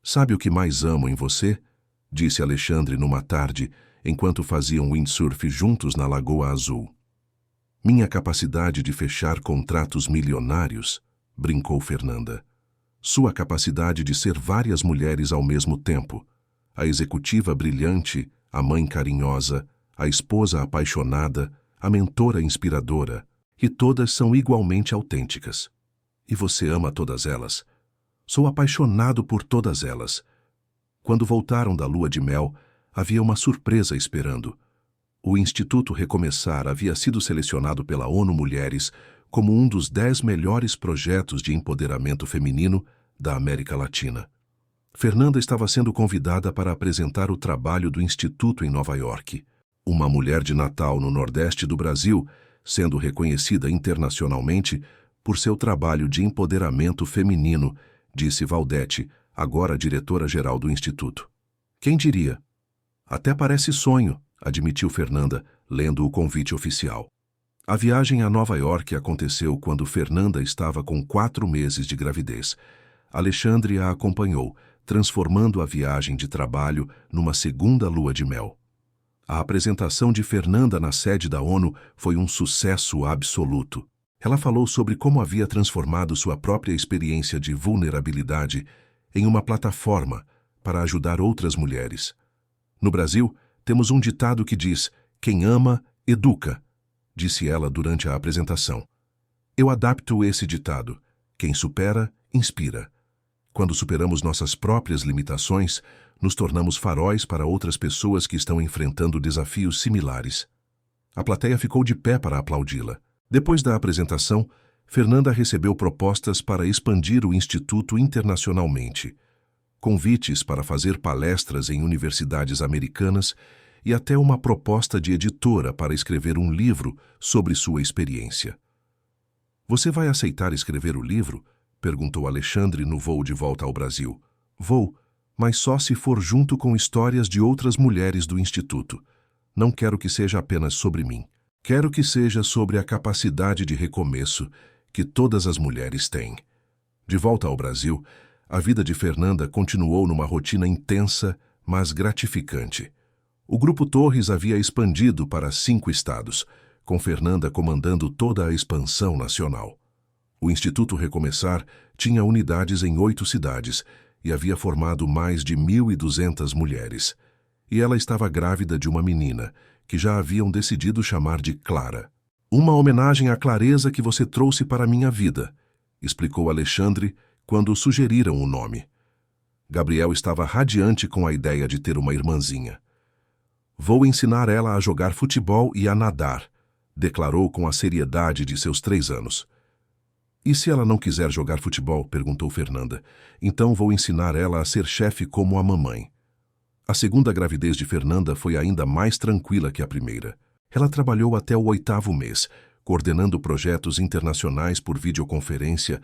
Sabe o que mais amo em você? Disse Alexandre numa tarde, enquanto faziam windsurf juntos na Lagoa Azul. Minha capacidade de fechar contratos milionários, brincou Fernanda. Sua capacidade de ser várias mulheres ao mesmo tempo, a executiva brilhante, a mãe carinhosa, a esposa apaixonada, a mentora inspiradora, e todas são igualmente autênticas. E você ama todas elas. Sou apaixonado por todas elas. Quando voltaram da lua de mel, havia uma surpresa esperando. O Instituto Recomeçar havia sido selecionado pela ONU Mulheres como um dos 10 melhores projetos de empoderamento feminino da América Latina. Fernanda estava sendo convidada para apresentar o trabalho do Instituto em Nova York. Uma mulher de Natal no Nordeste do Brasil, sendo reconhecida internacionalmente por seu trabalho de empoderamento feminino, disse Valdete, agora diretora-geral do Instituto. Quem diria? Até parece sonho, admitiu Fernanda, lendo o convite oficial. A viagem a Nova York aconteceu quando Fernanda estava com 4 meses de gravidez. Alexandre a acompanhou, transformando a viagem de trabalho numa segunda lua de mel. A apresentação de Fernanda na sede da ONU foi um sucesso absoluto. Ela falou sobre como havia transformado sua própria experiência de vulnerabilidade em uma plataforma para ajudar outras mulheres. No Brasil, temos um ditado que diz: quem ama, educa, disse ela durante a apresentação. Eu adapto esse ditado: quem supera, inspira. Quando superamos nossas próprias limitações, nos tornamos faróis para outras pessoas que estão enfrentando desafios similares. A plateia ficou de pé para aplaudi-la. Depois da apresentação, Fernanda recebeu propostas para expandir o Instituto internacionalmente, convites para fazer palestras em universidades americanas e até uma proposta de editora para escrever um livro sobre sua experiência. Você vai aceitar escrever o livro? Perguntou Alexandre no voo de volta ao Brasil. Vou, mas só se for junto com histórias de outras mulheres do Instituto. Não quero que seja apenas sobre mim. Quero que seja sobre a capacidade de recomeço que todas as mulheres têm. De volta ao Brasil, a vida de Fernanda continuou numa rotina intensa, mas gratificante. O Grupo Torres havia expandido para 5 estados, com Fernanda comandando toda a expansão nacional. O Instituto Recomeçar tinha unidades em 8 cidades e havia formado mais de 1.200 mulheres. E ela estava grávida de uma menina, que já haviam decidido chamar de Clara. Uma homenagem à clareza que você trouxe para a minha vida, explicou Alexandre quando sugeriram o nome. Gabriel estava radiante com a ideia de ter uma irmãzinha. Vou ensinar ela a jogar futebol e a nadar, declarou com a seriedade de seus 3 anos. E se ela não quiser jogar futebol? Perguntou Fernanda. Então vou ensinar ela a ser chefe como a mamãe. A segunda gravidez de Fernanda foi ainda mais tranquila que a primeira. Ela trabalhou até o 8º mês, coordenando projetos internacionais por videoconferência,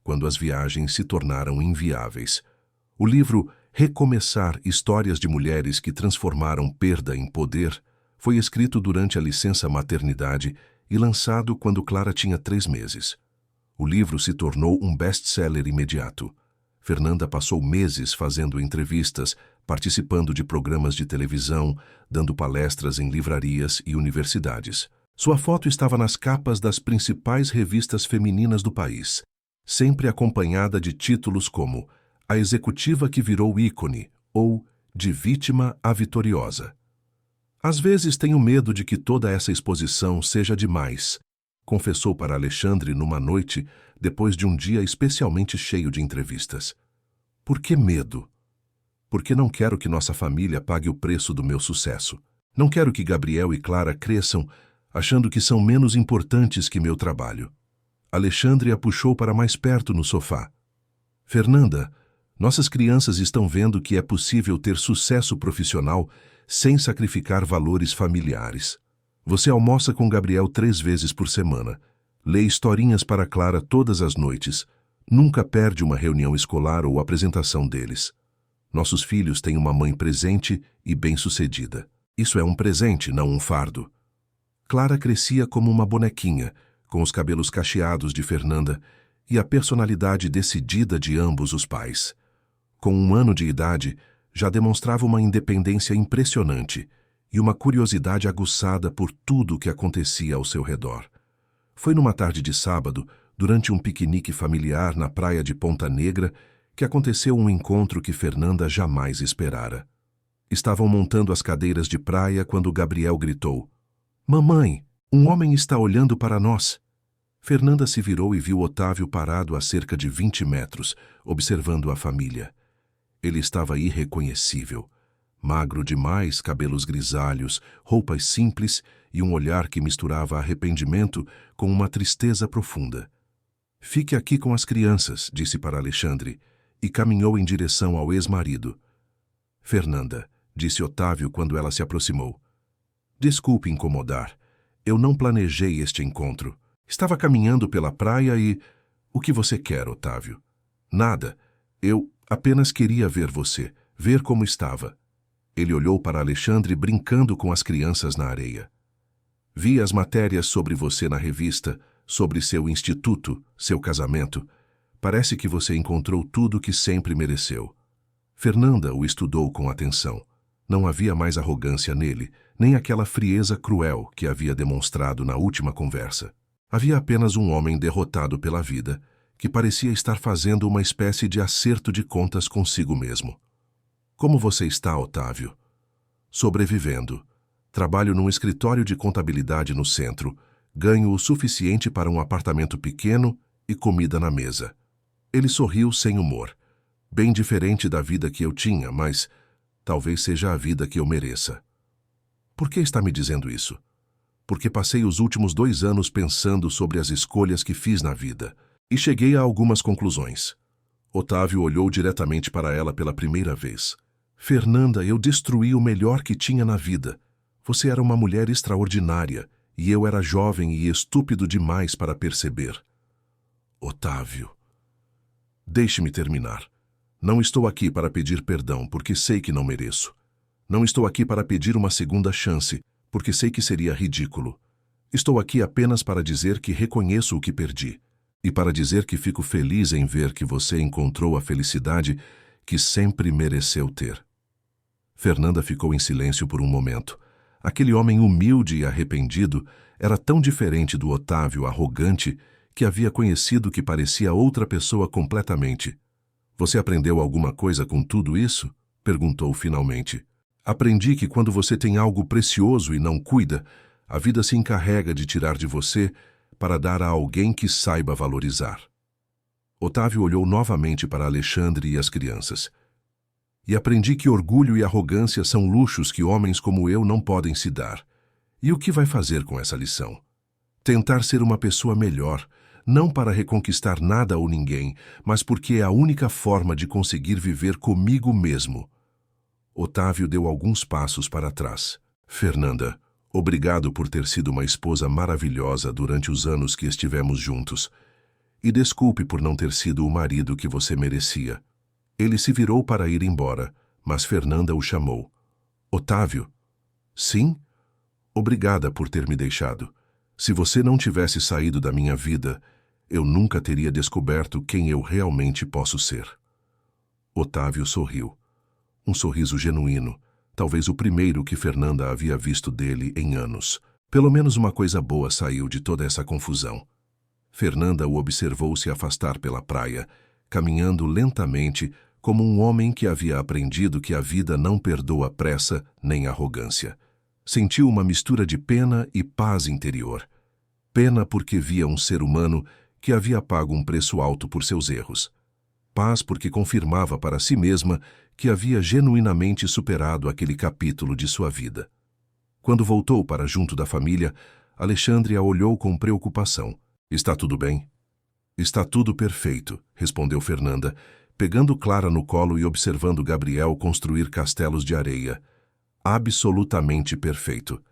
quando as viagens se tornaram inviáveis. O livro Recomeçar, histórias de mulheres que transformaram perda em poder, foi escrito durante a licença maternidade e lançado quando Clara tinha 3 meses. O livro se tornou um best-seller imediato. Fernanda passou meses fazendo entrevistas, participando de programas de televisão, dando palestras em livrarias e universidades. Sua foto estava nas capas das principais revistas femininas do país, sempre acompanhada de títulos como A Executiva que Virou Ícone ou De Vítima a Vitoriosa. Às vezes tenho medo de que toda essa exposição seja demais, confessou para Alexandre numa noite depois de um dia especialmente cheio de entrevistas. Por que medo? Porque não quero que nossa família pague o preço do meu sucesso. Não quero que Gabriel e Clara cresçam achando que são menos importantes que meu trabalho. Alexandre a puxou para mais perto no sofá. Fernanda, nossas crianças estão vendo que é possível ter sucesso profissional sem sacrificar valores familiares. Você almoça com Gabriel 3 vezes por semana, lê historinhas para Clara todas as noites, nunca perde uma reunião escolar ou apresentação deles. Nossos filhos têm uma mãe presente e bem-sucedida. Isso é um presente, não um fardo. Clara crescia como uma bonequinha, com os cabelos cacheados de Fernanda e a personalidade decidida de ambos os pais. Com 1 ano de idade, já demonstrava uma independência impressionante e uma curiosidade aguçada por tudo o que acontecia ao seu redor. Foi numa tarde de sábado, durante um piquenique familiar na praia de Ponta Negra, que aconteceu um encontro que Fernanda jamais esperara. Estavam montando as cadeiras de praia quando Gabriel gritou: "Mamãe, um homem está olhando para nós." Fernanda se virou e viu Otávio parado a cerca de 20 metros, observando a família. Ele estava irreconhecível. Magro demais, cabelos grisalhos, roupas simples e um olhar que misturava arrependimento com uma tristeza profunda. "Fique aqui com as crianças", disse para Alexandre, e caminhou em direção ao ex-marido. "Fernanda", disse Otávio quando ela se aproximou. "Desculpe incomodar. Eu não planejei este encontro. Estava caminhando pela praia e... O que você quer, Otávio?" "Nada. Eu apenas queria ver você, ver como estava." Ele olhou para Alexandre brincando com as crianças na areia. "Vi as matérias sobre você na revista, sobre seu instituto, seu casamento. Parece que você encontrou tudo o que sempre mereceu." Fernanda o estudou com atenção. Não havia mais arrogância nele, nem aquela frieza cruel que havia demonstrado na última conversa. Havia apenas um homem derrotado pela vida, que parecia estar fazendo uma espécie de acerto de contas consigo mesmo. "Como você está, Otávio?" "Sobrevivendo. Trabalho num escritório de contabilidade no centro. Ganho o suficiente para um apartamento pequeno e comida na mesa." Ele sorriu sem humor. "Bem diferente da vida que eu tinha, mas talvez seja a vida que eu mereça." "Por que está me dizendo isso?" "Porque passei os últimos 2 anos pensando sobre as escolhas que fiz na vida e cheguei a algumas conclusões." Otávio olhou diretamente para ela pela primeira vez. "Fernanda, eu destruí o melhor que tinha na vida. Você era uma mulher extraordinária e eu era jovem e estúpido demais para perceber." "Otávio." "Deixe-me terminar. Não estou aqui para pedir perdão, porque sei que não mereço. Não estou aqui para pedir uma segunda chance, porque sei que seria ridículo. Estou aqui apenas para dizer que reconheço o que perdi, e para dizer que fico feliz em ver que você encontrou a felicidade que sempre mereceu ter." Fernanda ficou em silêncio por um momento. Aquele homem humilde e arrependido era tão diferente do Otávio arrogante que havia conhecido, que parecia outra pessoa completamente. "Você aprendeu alguma coisa com tudo isso?" perguntou finalmente. "Aprendi que quando você tem algo precioso e não cuida, a vida se encarrega de tirar de você para dar a alguém que saiba valorizar." Otávio olhou novamente para Alexandre e as crianças. "E aprendi que orgulho e arrogância são luxos que homens como eu não podem se dar. E o que vai fazer com essa lição? Tentar ser uma pessoa melhor, não para reconquistar nada ou ninguém, mas porque é a única forma de conseguir viver comigo mesmo." Otávio deu alguns passos para trás. "Fernanda, obrigado por ter sido uma esposa maravilhosa durante os anos que estivemos juntos. E desculpe por não ter sido o marido que você merecia. Ele se virou para ir embora, mas Fernanda o chamou. Otávio? Sim? Obrigada por ter me deixado. Se você não tivesse saído da minha vida, eu nunca teria descoberto quem eu realmente posso ser. Otávio sorriu. Um sorriso genuíno, talvez o primeiro que Fernanda havia visto dele em anos. Pelo menos uma coisa boa saiu de toda essa confusão. Fernanda o observou se afastar pela praia, caminhando lentamente como um homem que havia aprendido que a vida não perdoa pressa nem arrogância. Sentiu uma mistura de pena e paz interior. Pena porque via um ser humano que havia pago um preço alto por seus erros. Paz porque confirmava para si mesma que havia genuinamente superado aquele capítulo de sua vida. Quando voltou para junto da família, Alexandre a olhou com preocupação. Está tudo bem? Está tudo perfeito, respondeu Fernanda, pegando Clara no colo e observando Gabriel construir castelos de areia. Absolutamente perfeito.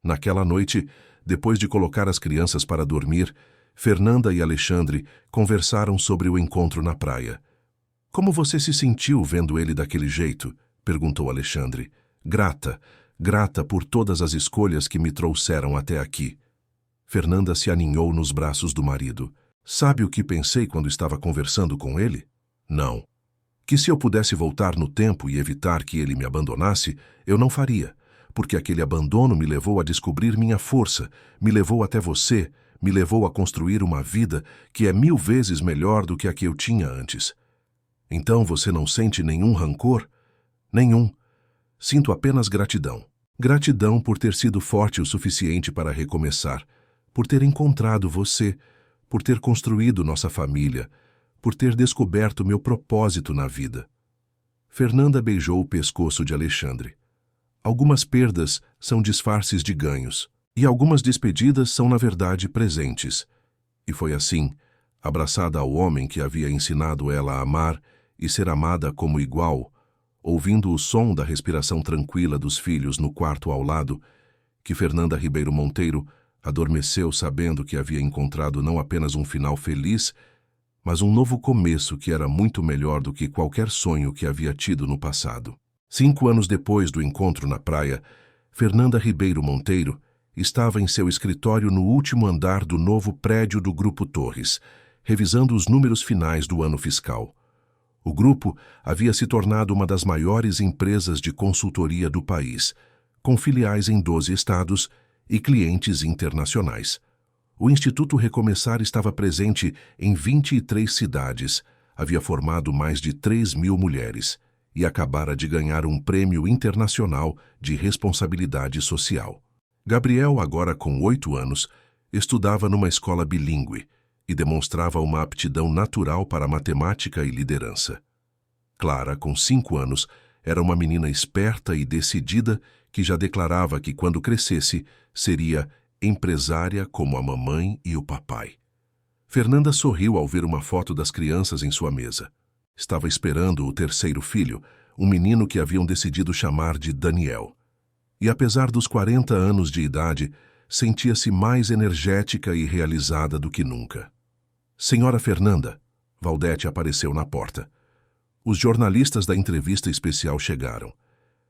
Naquela noite, depois de colocar as crianças para dormir, Fernanda e Alexandre conversaram sobre o encontro na praia. Como você se sentiu vendo ele daquele jeito? Perguntou Alexandre. Grata por todas as escolhas que me trouxeram até aqui. Fernanda se aninhou nos braços do marido. Sabe o que pensei quando estava conversando com ele? Não. Que se eu pudesse voltar no tempo e evitar que ele me abandonasse, eu não faria, porque aquele abandono me levou a descobrir minha força, me levou até você, me levou a construir uma vida que é 1000 vezes melhor do que a que eu tinha antes. Então você não sente nenhum rancor? Nenhum. Sinto apenas gratidão. Gratidão por ter sido forte o suficiente para recomeçar, por ter encontrado você, por ter construído nossa família, por ter descoberto meu propósito na vida. Fernanda beijou o pescoço de Alexandre. Algumas perdas são disfarces de ganhos, e algumas despedidas são, na verdade, presentes. E foi assim, abraçada ao homem que havia ensinado ela a amar e ser amada como igual, ouvindo o som da respiração tranquila dos filhos no quarto ao lado, que Fernanda Ribeiro Monteiro adormeceu sabendo que havia encontrado não apenas um final feliz, mas um novo começo que era muito melhor do que qualquer sonho que havia tido no passado. 5 anos depois do encontro na praia, Fernanda Ribeiro Monteiro estava em seu escritório no último andar do novo prédio do Grupo Torres, revisando os números finais do ano fiscal. O grupo havia se tornado uma das maiores empresas de consultoria do país, com filiais em 12 estados e clientes internacionais. O Instituto Recomeçar estava presente em 23 cidades, havia formado mais de 3.000 mulheres e acabara de ganhar um prêmio internacional de responsabilidade social. Gabriel, agora com 8 anos, estudava numa escola bilíngue e demonstrava uma aptidão natural para matemática e liderança. Clara, com 5 anos, era uma menina esperta e decidida que já declarava que, quando crescesse, seria empresária como a mamãe e o papai. Fernanda sorriu ao ver uma foto das crianças em sua mesa. Estava esperando o terceiro filho, um menino que haviam decidido chamar de Daniel. E apesar dos 40 anos de idade, sentia-se mais energética e realizada do que nunca. Senhora Fernanda, Valdete apareceu na porta. Os jornalistas da entrevista especial chegaram.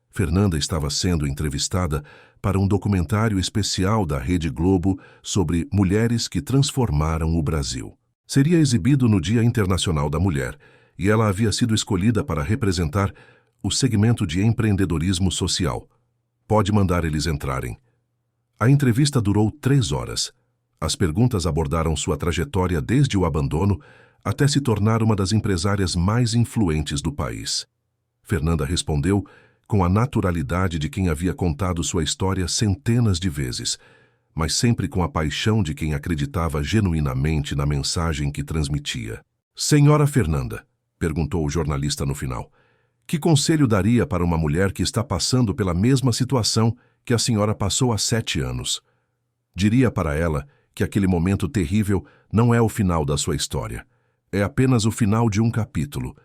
Fernanda estava sendo entrevistada para um documentário especial da Rede Globo sobre mulheres que transformaram o Brasil. Seria exibido no Dia Internacional da Mulher, e ela havia sido escolhida para representar o segmento de empreendedorismo social. Pode mandar eles entrarem. A entrevista durou 3 horas. As perguntas abordaram sua trajetória desde o abandono até se tornar uma das empresárias mais influentes do país. Fernanda respondeu com a naturalidade de quem havia contado sua história centenas de vezes, mas sempre com a paixão de quem acreditava genuinamente na mensagem que transmitia. Senhora Fernanda, perguntou o jornalista no final, que conselho daria para uma mulher que está passando pela mesma situação que a senhora passou há 7 anos? Diria para ela que aquele momento terrível não é o final da sua história, é apenas o final de um capítulo,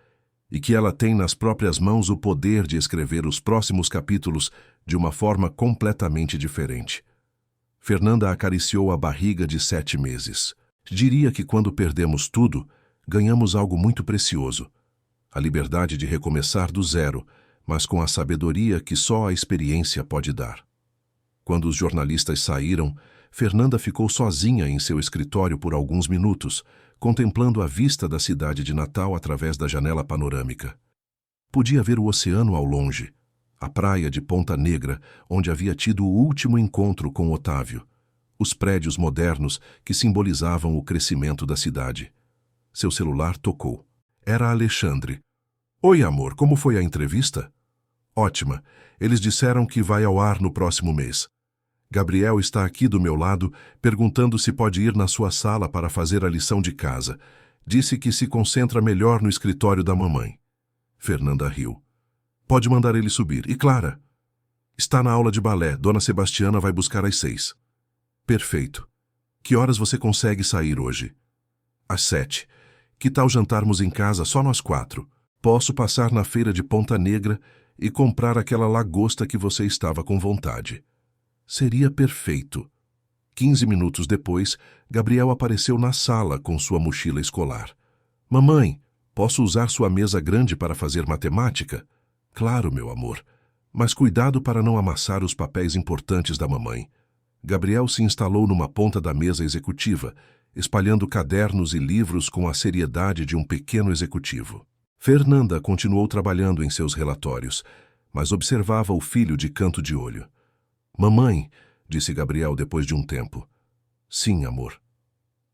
e que ela tem nas próprias mãos o poder de escrever os próximos capítulos de uma forma completamente diferente. Fernanda acariciou a barriga de 7 meses. Diria que quando perdemos tudo, ganhamos algo muito precioso: a liberdade de recomeçar do zero, mas com a sabedoria que só a experiência pode dar. Quando os jornalistas saíram, Fernanda ficou sozinha em seu escritório por alguns minutos, contemplando a vista da cidade de Natal através da janela panorâmica. Podia ver o oceano ao longe, a praia de Ponta Negra, onde havia tido o último encontro com Otávio, os prédios modernos que simbolizavam o crescimento da cidade. Seu celular tocou. Era Alexandre. Oi, amor, como foi a entrevista? Ótima. Eles disseram que vai ao ar no próximo mês. Gabriel está aqui do meu lado, perguntando se pode ir na sua sala para fazer a lição de casa. Disse que se concentra melhor no escritório da mamãe. Fernanda riu. Pode mandar ele subir. E Clara? Está na aula de balé. Dona Sebastiana vai buscar às 6. Perfeito. Que horas você consegue sair hoje? Às 7. Que tal jantarmos em casa só nós 4? Posso passar na feira de Ponta Negra e comprar aquela lagosta que você estava com vontade. Seria perfeito. 15 minutos depois, Gabriel apareceu na sala com sua mochila escolar. Mamãe, posso usar sua mesa grande para fazer matemática? Claro, meu amor. Mas cuidado para não amassar os papéis importantes da mamãe. Gabriel se instalou numa ponta da mesa executiva, espalhando cadernos e livros com a seriedade de um pequeno executivo. Fernanda continuou trabalhando em seus relatórios, mas observava o filho de canto de olho. Mamãe, disse Gabriel depois de um tempo. Sim, amor.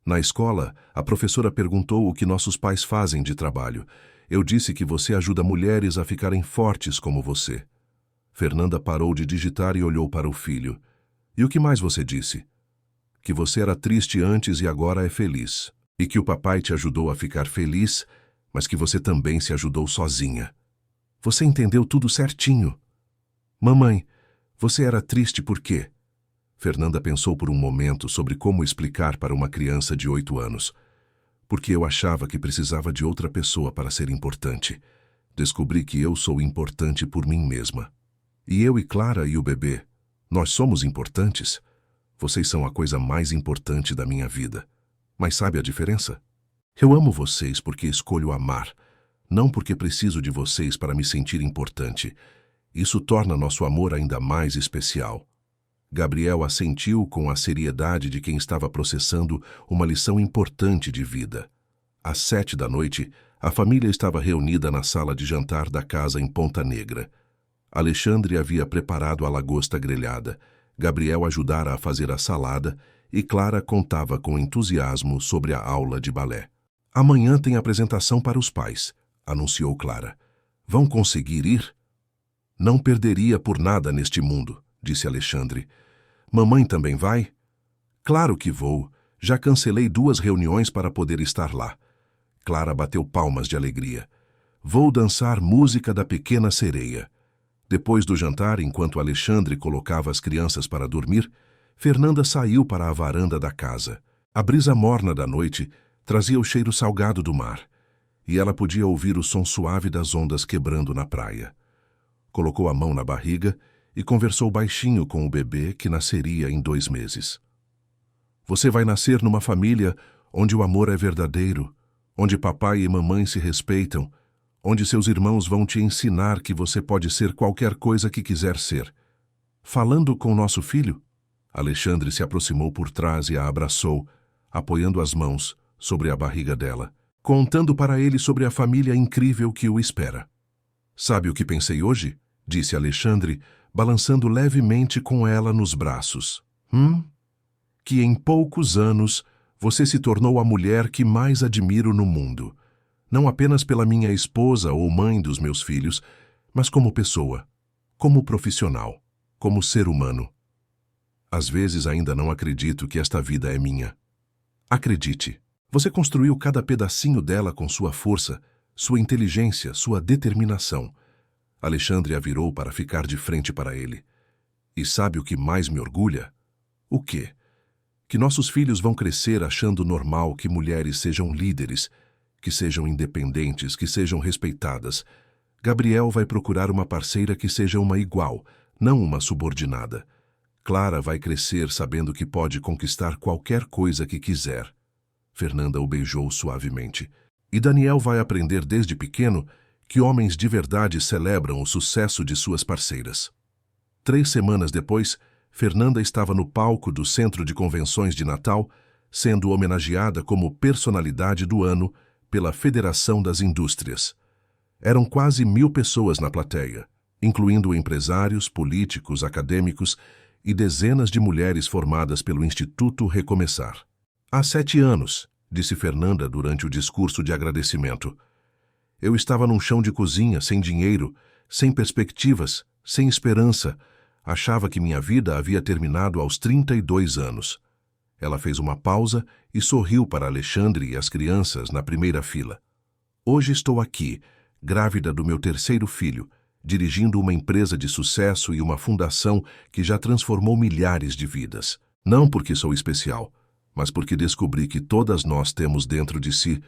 Na escola, a professora perguntou o que nossos pais fazem de trabalho. Eu disse que você ajuda mulheres a ficarem fortes como você. Fernanda parou de digitar e olhou para o filho. E o que mais você disse? Que você era triste antes e agora é feliz. E que o papai te ajudou a ficar feliz, mas que você também se ajudou sozinha. Você entendeu tudo certinho. Mamãe, você era triste por quê? Fernanda pensou por um momento sobre como explicar para uma criança de 8 anos. Porque eu achava que precisava de outra pessoa para ser importante. Descobri que eu sou importante por mim mesma. E eu e Clara e o bebê, nós somos importantes. Vocês são a coisa mais importante da minha vida. Mas sabe a diferença? Eu amo vocês porque escolho amar, não porque preciso de vocês para me sentir importante. Isso torna nosso amor ainda mais especial. Gabriel assentiu com a seriedade de quem estava processando uma lição importante de vida. Às 7 da noite, a família estava reunida na sala de jantar da casa em Ponta Negra. Alexandre havia preparado a lagosta grelhada, Gabriel ajudara a fazer a salada e Clara contava com entusiasmo sobre a aula de balé. Amanhã tem apresentação para os pais, anunciou Clara. Vão conseguir ir? Não perderia por nada neste mundo, disse Alexandre. Mamãe também vai? Claro que vou. Já cancelei 2 reuniões para poder estar lá. Clara bateu palmas de alegria. Vou dançar música da Pequena Sereia. Depois do jantar, enquanto Alexandre colocava as crianças para dormir, Fernanda saiu para a varanda da casa. A brisa morna da noite trazia o cheiro salgado do mar, e ela podia ouvir o som suave das ondas quebrando na praia. Colocou a mão na barriga e conversou baixinho com o bebê que nasceria em 2 meses. Você vai nascer numa família onde o amor é verdadeiro, onde papai e mamãe se respeitam, onde seus irmãos vão te ensinar que você pode ser qualquer coisa que quiser ser. Falando com nosso filho, Alexandre se aproximou por trás e a abraçou, apoiando as mãos sobre a barriga dela, contando para ele sobre a família incrível que o espera. Sabe o que pensei hoje? Disse Alexandre, balançando levemente com ela nos braços. Que em poucos anos você se tornou a mulher que mais admiro no mundo. Não apenas pela minha esposa ou mãe dos meus filhos, mas como pessoa, como profissional, como ser humano. Às vezes ainda não acredito que esta vida é minha. Acredite, você construiu cada pedacinho dela com sua força, sua inteligência, sua determinação. Alexandre a virou para ficar de frente para ele. E sabe o que mais me orgulha? O quê? Que nossos filhos vão crescer achando normal que mulheres sejam líderes, que sejam independentes, que sejam respeitadas. Gabriel vai procurar uma parceira que seja uma igual, não uma subordinada. Clara vai crescer sabendo que pode conquistar qualquer coisa que quiser. Fernanda o beijou suavemente. E Daniel vai aprender desde pequeno que homens de verdade celebram o sucesso de suas parceiras. 3 semanas depois, Fernanda estava no palco do Centro de Convenções de Natal, sendo homenageada como personalidade do ano pela Federação das Indústrias. Eram quase 1000 pessoas na plateia, incluindo empresários, políticos, acadêmicos e dezenas de mulheres formadas pelo Instituto Recomeçar. Há 7 anos, disse Fernanda durante o discurso de agradecimento. Eu estava num chão de cozinha, sem dinheiro, sem perspectivas, sem esperança. Achava que minha vida havia terminado aos 32 anos. Ela fez uma pausa e sorriu para Alexandre e as crianças na primeira fila. Hoje estou aqui, grávida do meu 3º filho, dirigindo uma empresa de sucesso e uma fundação que já transformou milhares de vidas. Não porque sou especial, mas porque descobri que todas nós temos dentro de si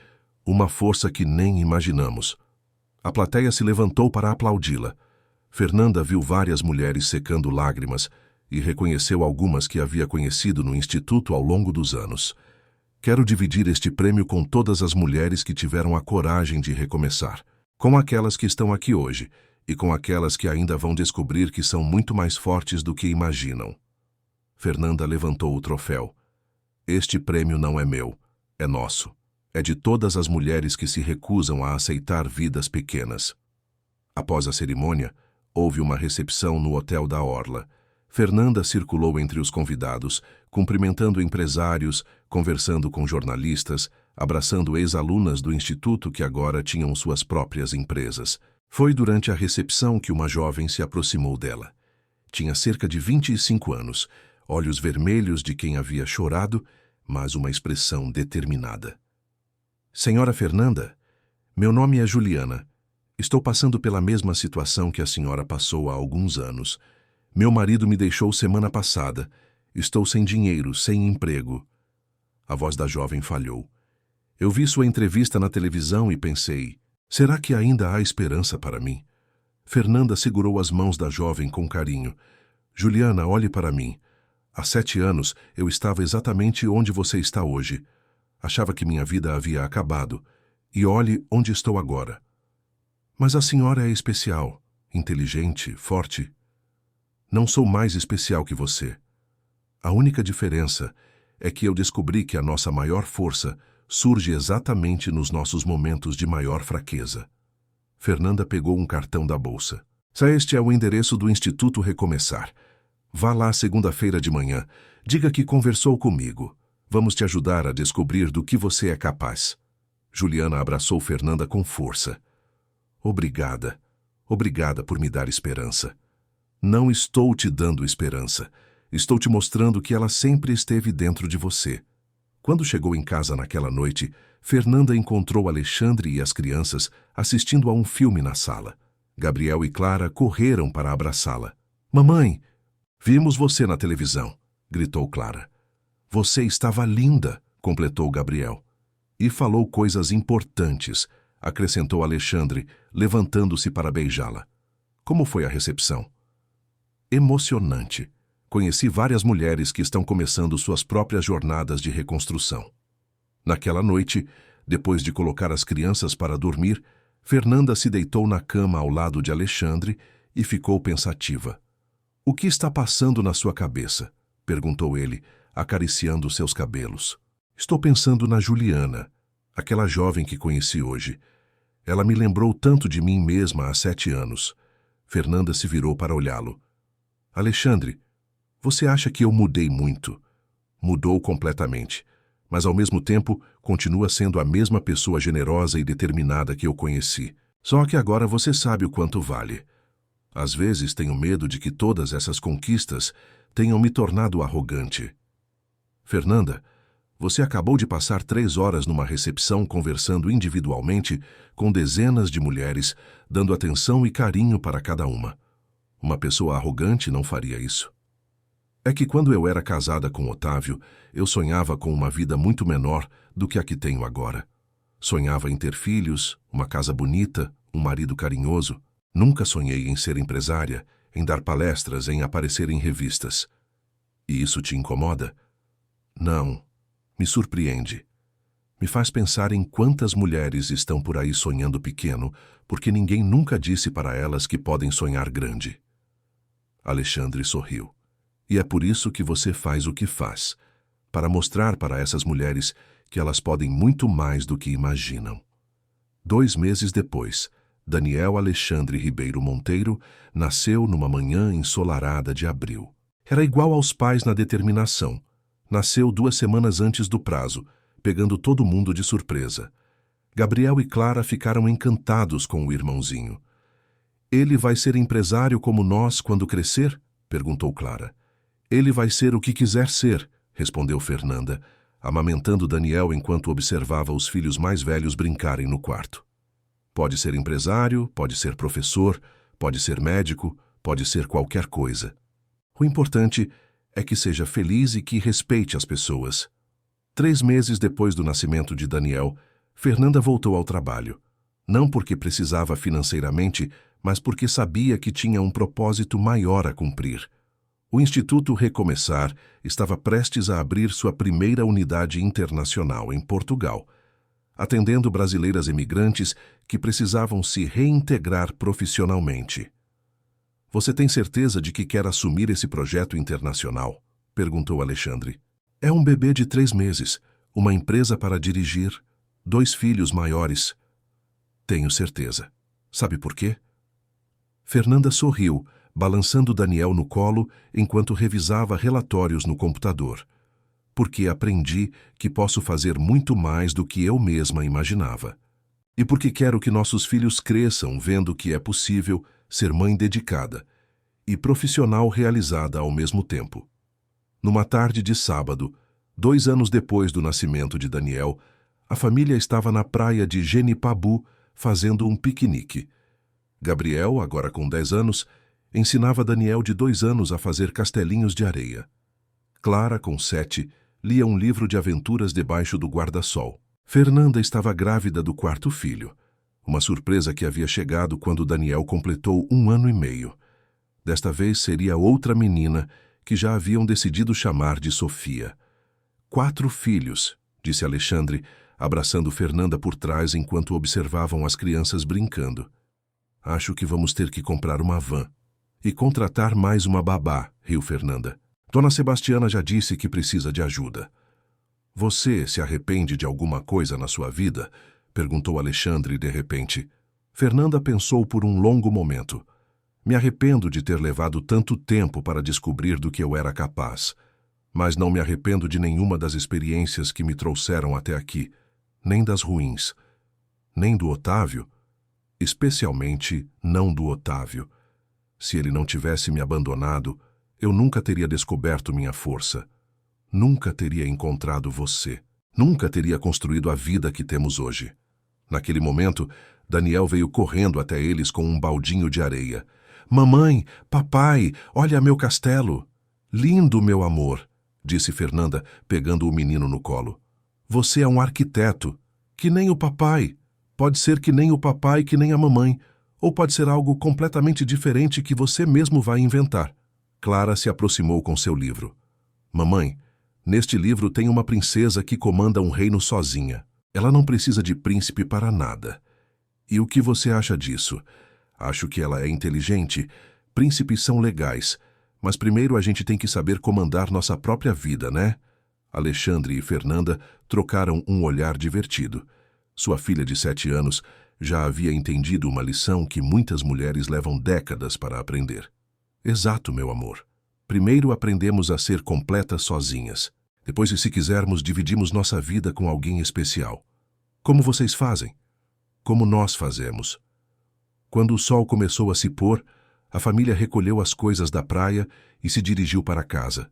uma força que nem imaginamos. A plateia se levantou para aplaudi-la. Fernanda viu várias mulheres secando lágrimas e reconheceu algumas que havia conhecido no Instituto ao longo dos anos. Quero dividir este prêmio com todas as mulheres que tiveram a coragem de recomeçar, com aquelas que estão aqui hoje e com aquelas que ainda vão descobrir que são muito mais fortes do que imaginam. Fernanda levantou o troféu. Este prêmio não é meu, é nosso. É de todas as mulheres que se recusam a aceitar vidas pequenas. Após a cerimônia, houve uma recepção no Hotel da Orla. Fernanda circulou entre os convidados, cumprimentando empresários, conversando com jornalistas, abraçando ex-alunas do instituto que agora tinham suas próprias empresas. Foi durante a recepção que uma jovem se aproximou dela. Tinha cerca de 25 anos, olhos vermelhos de quem havia chorado, mas uma expressão determinada. Senhora Fernanda, meu nome é Juliana. Estou passando pela mesma situação que a senhora passou há alguns anos. Meu marido me deixou semana passada. Estou sem dinheiro, sem emprego. A voz da jovem falhou. Eu vi sua entrevista na televisão e pensei, será que ainda há esperança para mim? Fernanda segurou as mãos da jovem com carinho. Juliana, olhe para mim. Há 7 anos eu estava exatamente onde você está hoje. Achava que minha vida havia acabado. E olhe onde estou agora. Mas a senhora é especial, inteligente, forte. Não sou mais especial que você. A única diferença é que eu descobri que a nossa maior força surge exatamente nos nossos momentos de maior fraqueza. Fernanda pegou um cartão da bolsa. Este é o endereço do Instituto Recomeçar. Vá lá segunda-feira de manhã. Diga que conversou comigo. Vamos te ajudar a descobrir do que você é capaz. Juliana abraçou Fernanda com força. Obrigada. Obrigada por me dar esperança. Não estou te dando esperança. Estou te mostrando que ela sempre esteve dentro de você. Quando chegou em casa naquela noite, Fernanda encontrou Alexandre e as crianças assistindo a um filme na sala. Gabriel e Clara correram para abraçá-la. Mamãe, vimos você na televisão, gritou Clara. Você estava linda, completou Gabriel. E falou coisas importantes, acrescentou Alexandre, levantando-se para beijá-la. Como foi a recepção? Emocionante. Conheci várias mulheres que estão começando suas próprias jornadas de reconstrução. Naquela noite, depois de colocar as crianças para dormir, Fernanda se deitou na cama ao lado de Alexandre e ficou pensativa. O que está passando na sua cabeça? Perguntou ele, acariciando seus cabelos. Estou pensando na Juliana, aquela jovem que conheci hoje. Ela me lembrou tanto de mim mesma há 7 anos. Fernanda se virou para olhá-lo. Alexandre, você acha que eu mudei muito? Mudou completamente, mas ao mesmo tempo continua sendo a mesma pessoa generosa e determinada que eu conheci. Só que agora você sabe o quanto vale. Às vezes tenho medo de que todas essas conquistas tenham me tornado arrogante. Fernanda, você acabou de passar 3 horas numa recepção conversando individualmente com dezenas de mulheres, dando atenção e carinho para cada uma. Uma pessoa arrogante não faria isso. É que quando eu era casada com Otávio, eu sonhava com uma vida muito menor do que a que tenho agora. Sonhava em ter filhos, uma casa bonita, um marido carinhoso. Nunca sonhei em ser empresária, em dar palestras, em aparecer em revistas. E isso te incomoda? Não. Me surpreende. Me faz pensar em quantas mulheres estão por aí sonhando pequeno, porque ninguém nunca disse para elas que podem sonhar grande. Alexandre sorriu. E é por isso que você faz o que faz, para mostrar para essas mulheres que elas podem muito mais do que imaginam. 2 meses depois, Daniel Alexandre Ribeiro Monteiro nasceu numa manhã ensolarada de abril. Era igual aos pais na determinação. Nasceu 2 semanas antes do prazo, pegando todo mundo de surpresa. Gabriel e Clara ficaram encantados com o irmãozinho. Ele vai ser empresário como nós quando crescer? Perguntou Clara. Ele vai ser o que quiser ser, respondeu Fernanda, amamentando Daniel enquanto observava os filhos mais velhos brincarem no quarto. Pode ser empresário, pode ser professor, pode ser médico, pode ser qualquer coisa. O importante é que seja feliz e que respeite as pessoas. 3 meses depois do nascimento de Daniel, Fernanda voltou ao trabalho. Não porque precisava financeiramente, mas porque sabia que tinha um propósito maior a cumprir. O Instituto Recomeçar estava prestes a abrir sua primeira unidade internacional em Portugal, atendendo brasileiras imigrantes que precisavam se reintegrar profissionalmente. Você tem certeza de que quer assumir esse projeto internacional? Perguntou Alexandre. É um bebê de 3 meses, uma empresa para dirigir, 2 filhos maiores. Tenho certeza. Sabe por quê? Fernanda sorriu, balançando Daniel no colo enquanto revisava relatórios no computador. Porque aprendi que posso fazer muito mais do que eu mesma imaginava. E porque quero que nossos filhos cresçam vendo que é possível ser mãe dedicada e profissional realizada ao mesmo tempo. Numa tarde de sábado, 2 anos depois do nascimento de Daniel, a família estava na praia de Genipabu fazendo um piquenique. Gabriel, agora com 10 anos, ensinava Daniel de 2 anos a fazer castelinhos de areia. Clara, com 7, lia um livro de aventuras debaixo do guarda-sol. Fernanda estava grávida do 4º filho, uma surpresa que havia chegado quando Daniel completou 1 ano e meio. Desta vez seria outra menina que já haviam decidido chamar de Sofia. 4 filhos, disse Alexandre, abraçando Fernanda por trás enquanto observavam as crianças brincando. Acho que vamos ter que comprar uma van. E contratar mais uma babá, riu Fernanda. Dona Sebastiana já disse que precisa de ajuda. Você se arrepende de alguma coisa na sua vida? Perguntou Alexandre de repente. Fernanda pensou por um longo momento. Me arrependo de ter levado tanto tempo para descobrir do que eu era capaz. Mas não me arrependo de nenhuma das experiências que me trouxeram até aqui, nem das ruins, nem do Otávio, especialmente não do Otávio. Se ele não tivesse me abandonado, eu nunca teria descoberto minha força. Nunca teria encontrado você. Nunca teria construído a vida que temos hoje. Naquele momento, Daniel veio correndo até eles com um baldinho de areia. Mamãe, papai, olha meu castelo. Lindo, meu amor, disse Fernanda, pegando o menino no colo. Você é um arquiteto, que nem o papai. Pode ser que nem o papai, que nem a mamãe. Ou pode ser algo completamente diferente que você mesmo vai inventar. Clara se aproximou com seu livro. Mamãe, neste livro tem uma princesa que comanda um reino sozinha. Ela não precisa de príncipe para nada. E o que você acha disso? Acho que ela é inteligente. Príncipes são legais. Mas primeiro a gente tem que saber comandar nossa própria vida, né? Alexandre e Fernanda trocaram um olhar divertido. Sua filha de 7 anos já havia entendido uma lição que muitas mulheres levam décadas para aprender. Exato, meu amor. Primeiro aprendemos a ser completas sozinhas. Depois, se quisermos, dividimos nossa vida com alguém especial. Como vocês fazem? Como nós fazemos. Quando o sol começou a se pôr, a família recolheu as coisas da praia e se dirigiu para casa.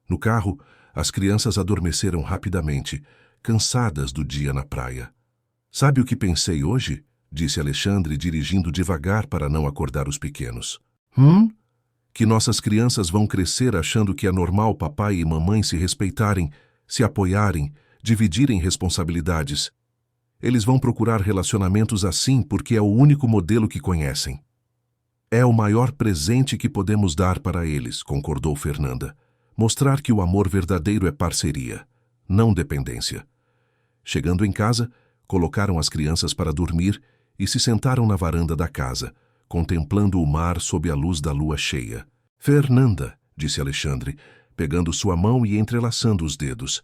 No carro, as crianças adormeceram rapidamente, cansadas do dia na praia. Sabe o que pensei hoje? Disse Alexandre, dirigindo devagar para não acordar os pequenos. Que nossas crianças vão crescer achando que é normal papai e mamãe se respeitarem, se apoiarem, dividirem responsabilidades. Eles vão procurar relacionamentos assim porque é o único modelo que conhecem. É o maior presente que podemos dar para eles, concordou Fernanda. Mostrar que o amor verdadeiro é parceria, não dependência. Chegando em casa, colocaram as crianças para dormir e se sentaram na varanda da casa, contemplando o mar sob a luz da lua cheia. Fernanda, disse Alexandre, pegando sua mão e entrelaçando os dedos.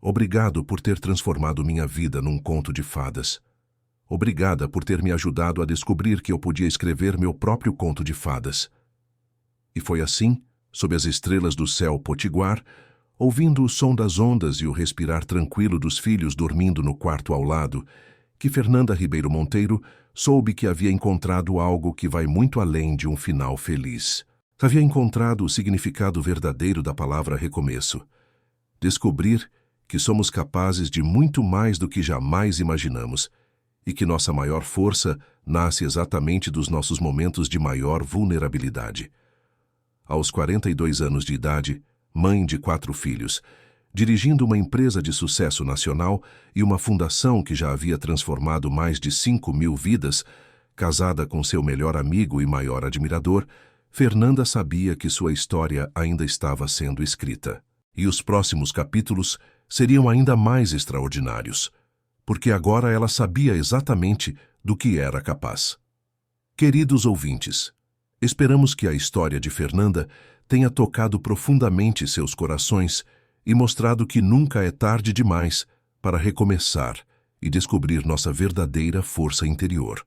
Obrigado por ter transformado minha vida num conto de fadas. Obrigada por ter me ajudado a descobrir que eu podia escrever meu próprio conto de fadas. E foi assim, sob as estrelas do céu potiguar, ouvindo o som das ondas e o respirar tranquilo dos filhos dormindo no quarto ao lado, que Fernanda Ribeiro Monteiro soube que havia encontrado algo que vai muito além de um final feliz. Havia encontrado o significado verdadeiro da palavra recomeço. Descobrir que somos capazes de muito mais do que jamais imaginamos e que nossa maior força nasce exatamente dos nossos momentos de maior vulnerabilidade. Aos 42 anos de idade, mãe de 4 filhos, dirigindo uma empresa de sucesso nacional e uma fundação que já havia transformado mais de 5.000 vidas, casada com seu melhor amigo e maior admirador, Fernanda sabia que sua história ainda estava sendo escrita. E os próximos capítulos seriam ainda mais extraordinários, porque agora ela sabia exatamente do que era capaz. Queridos ouvintes, esperamos que a história de Fernanda tenha tocado profundamente seus corações e mostrado que nunca é tarde demais para recomeçar e descobrir nossa verdadeira força interior.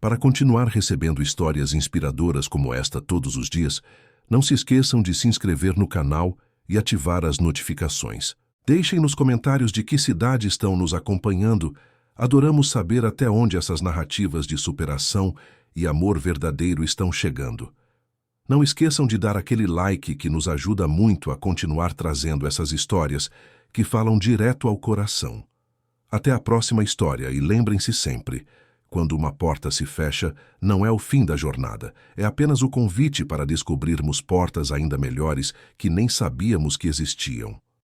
Para continuar recebendo histórias inspiradoras como esta todos os dias, não se esqueçam de se inscrever no canal e ativar as notificações. Deixem nos comentários de que cidade estão nos acompanhando. Adoramos saber até onde essas narrativas de superação e amor verdadeiro estão chegando. Não esqueçam de dar aquele like que nos ajuda muito a continuar trazendo essas histórias que falam direto ao coração. Até a próxima história e lembrem-se sempre, quando uma porta se fecha, não é o fim da jornada, é apenas o convite para descobrirmos portas ainda melhores que nem sabíamos que existiam.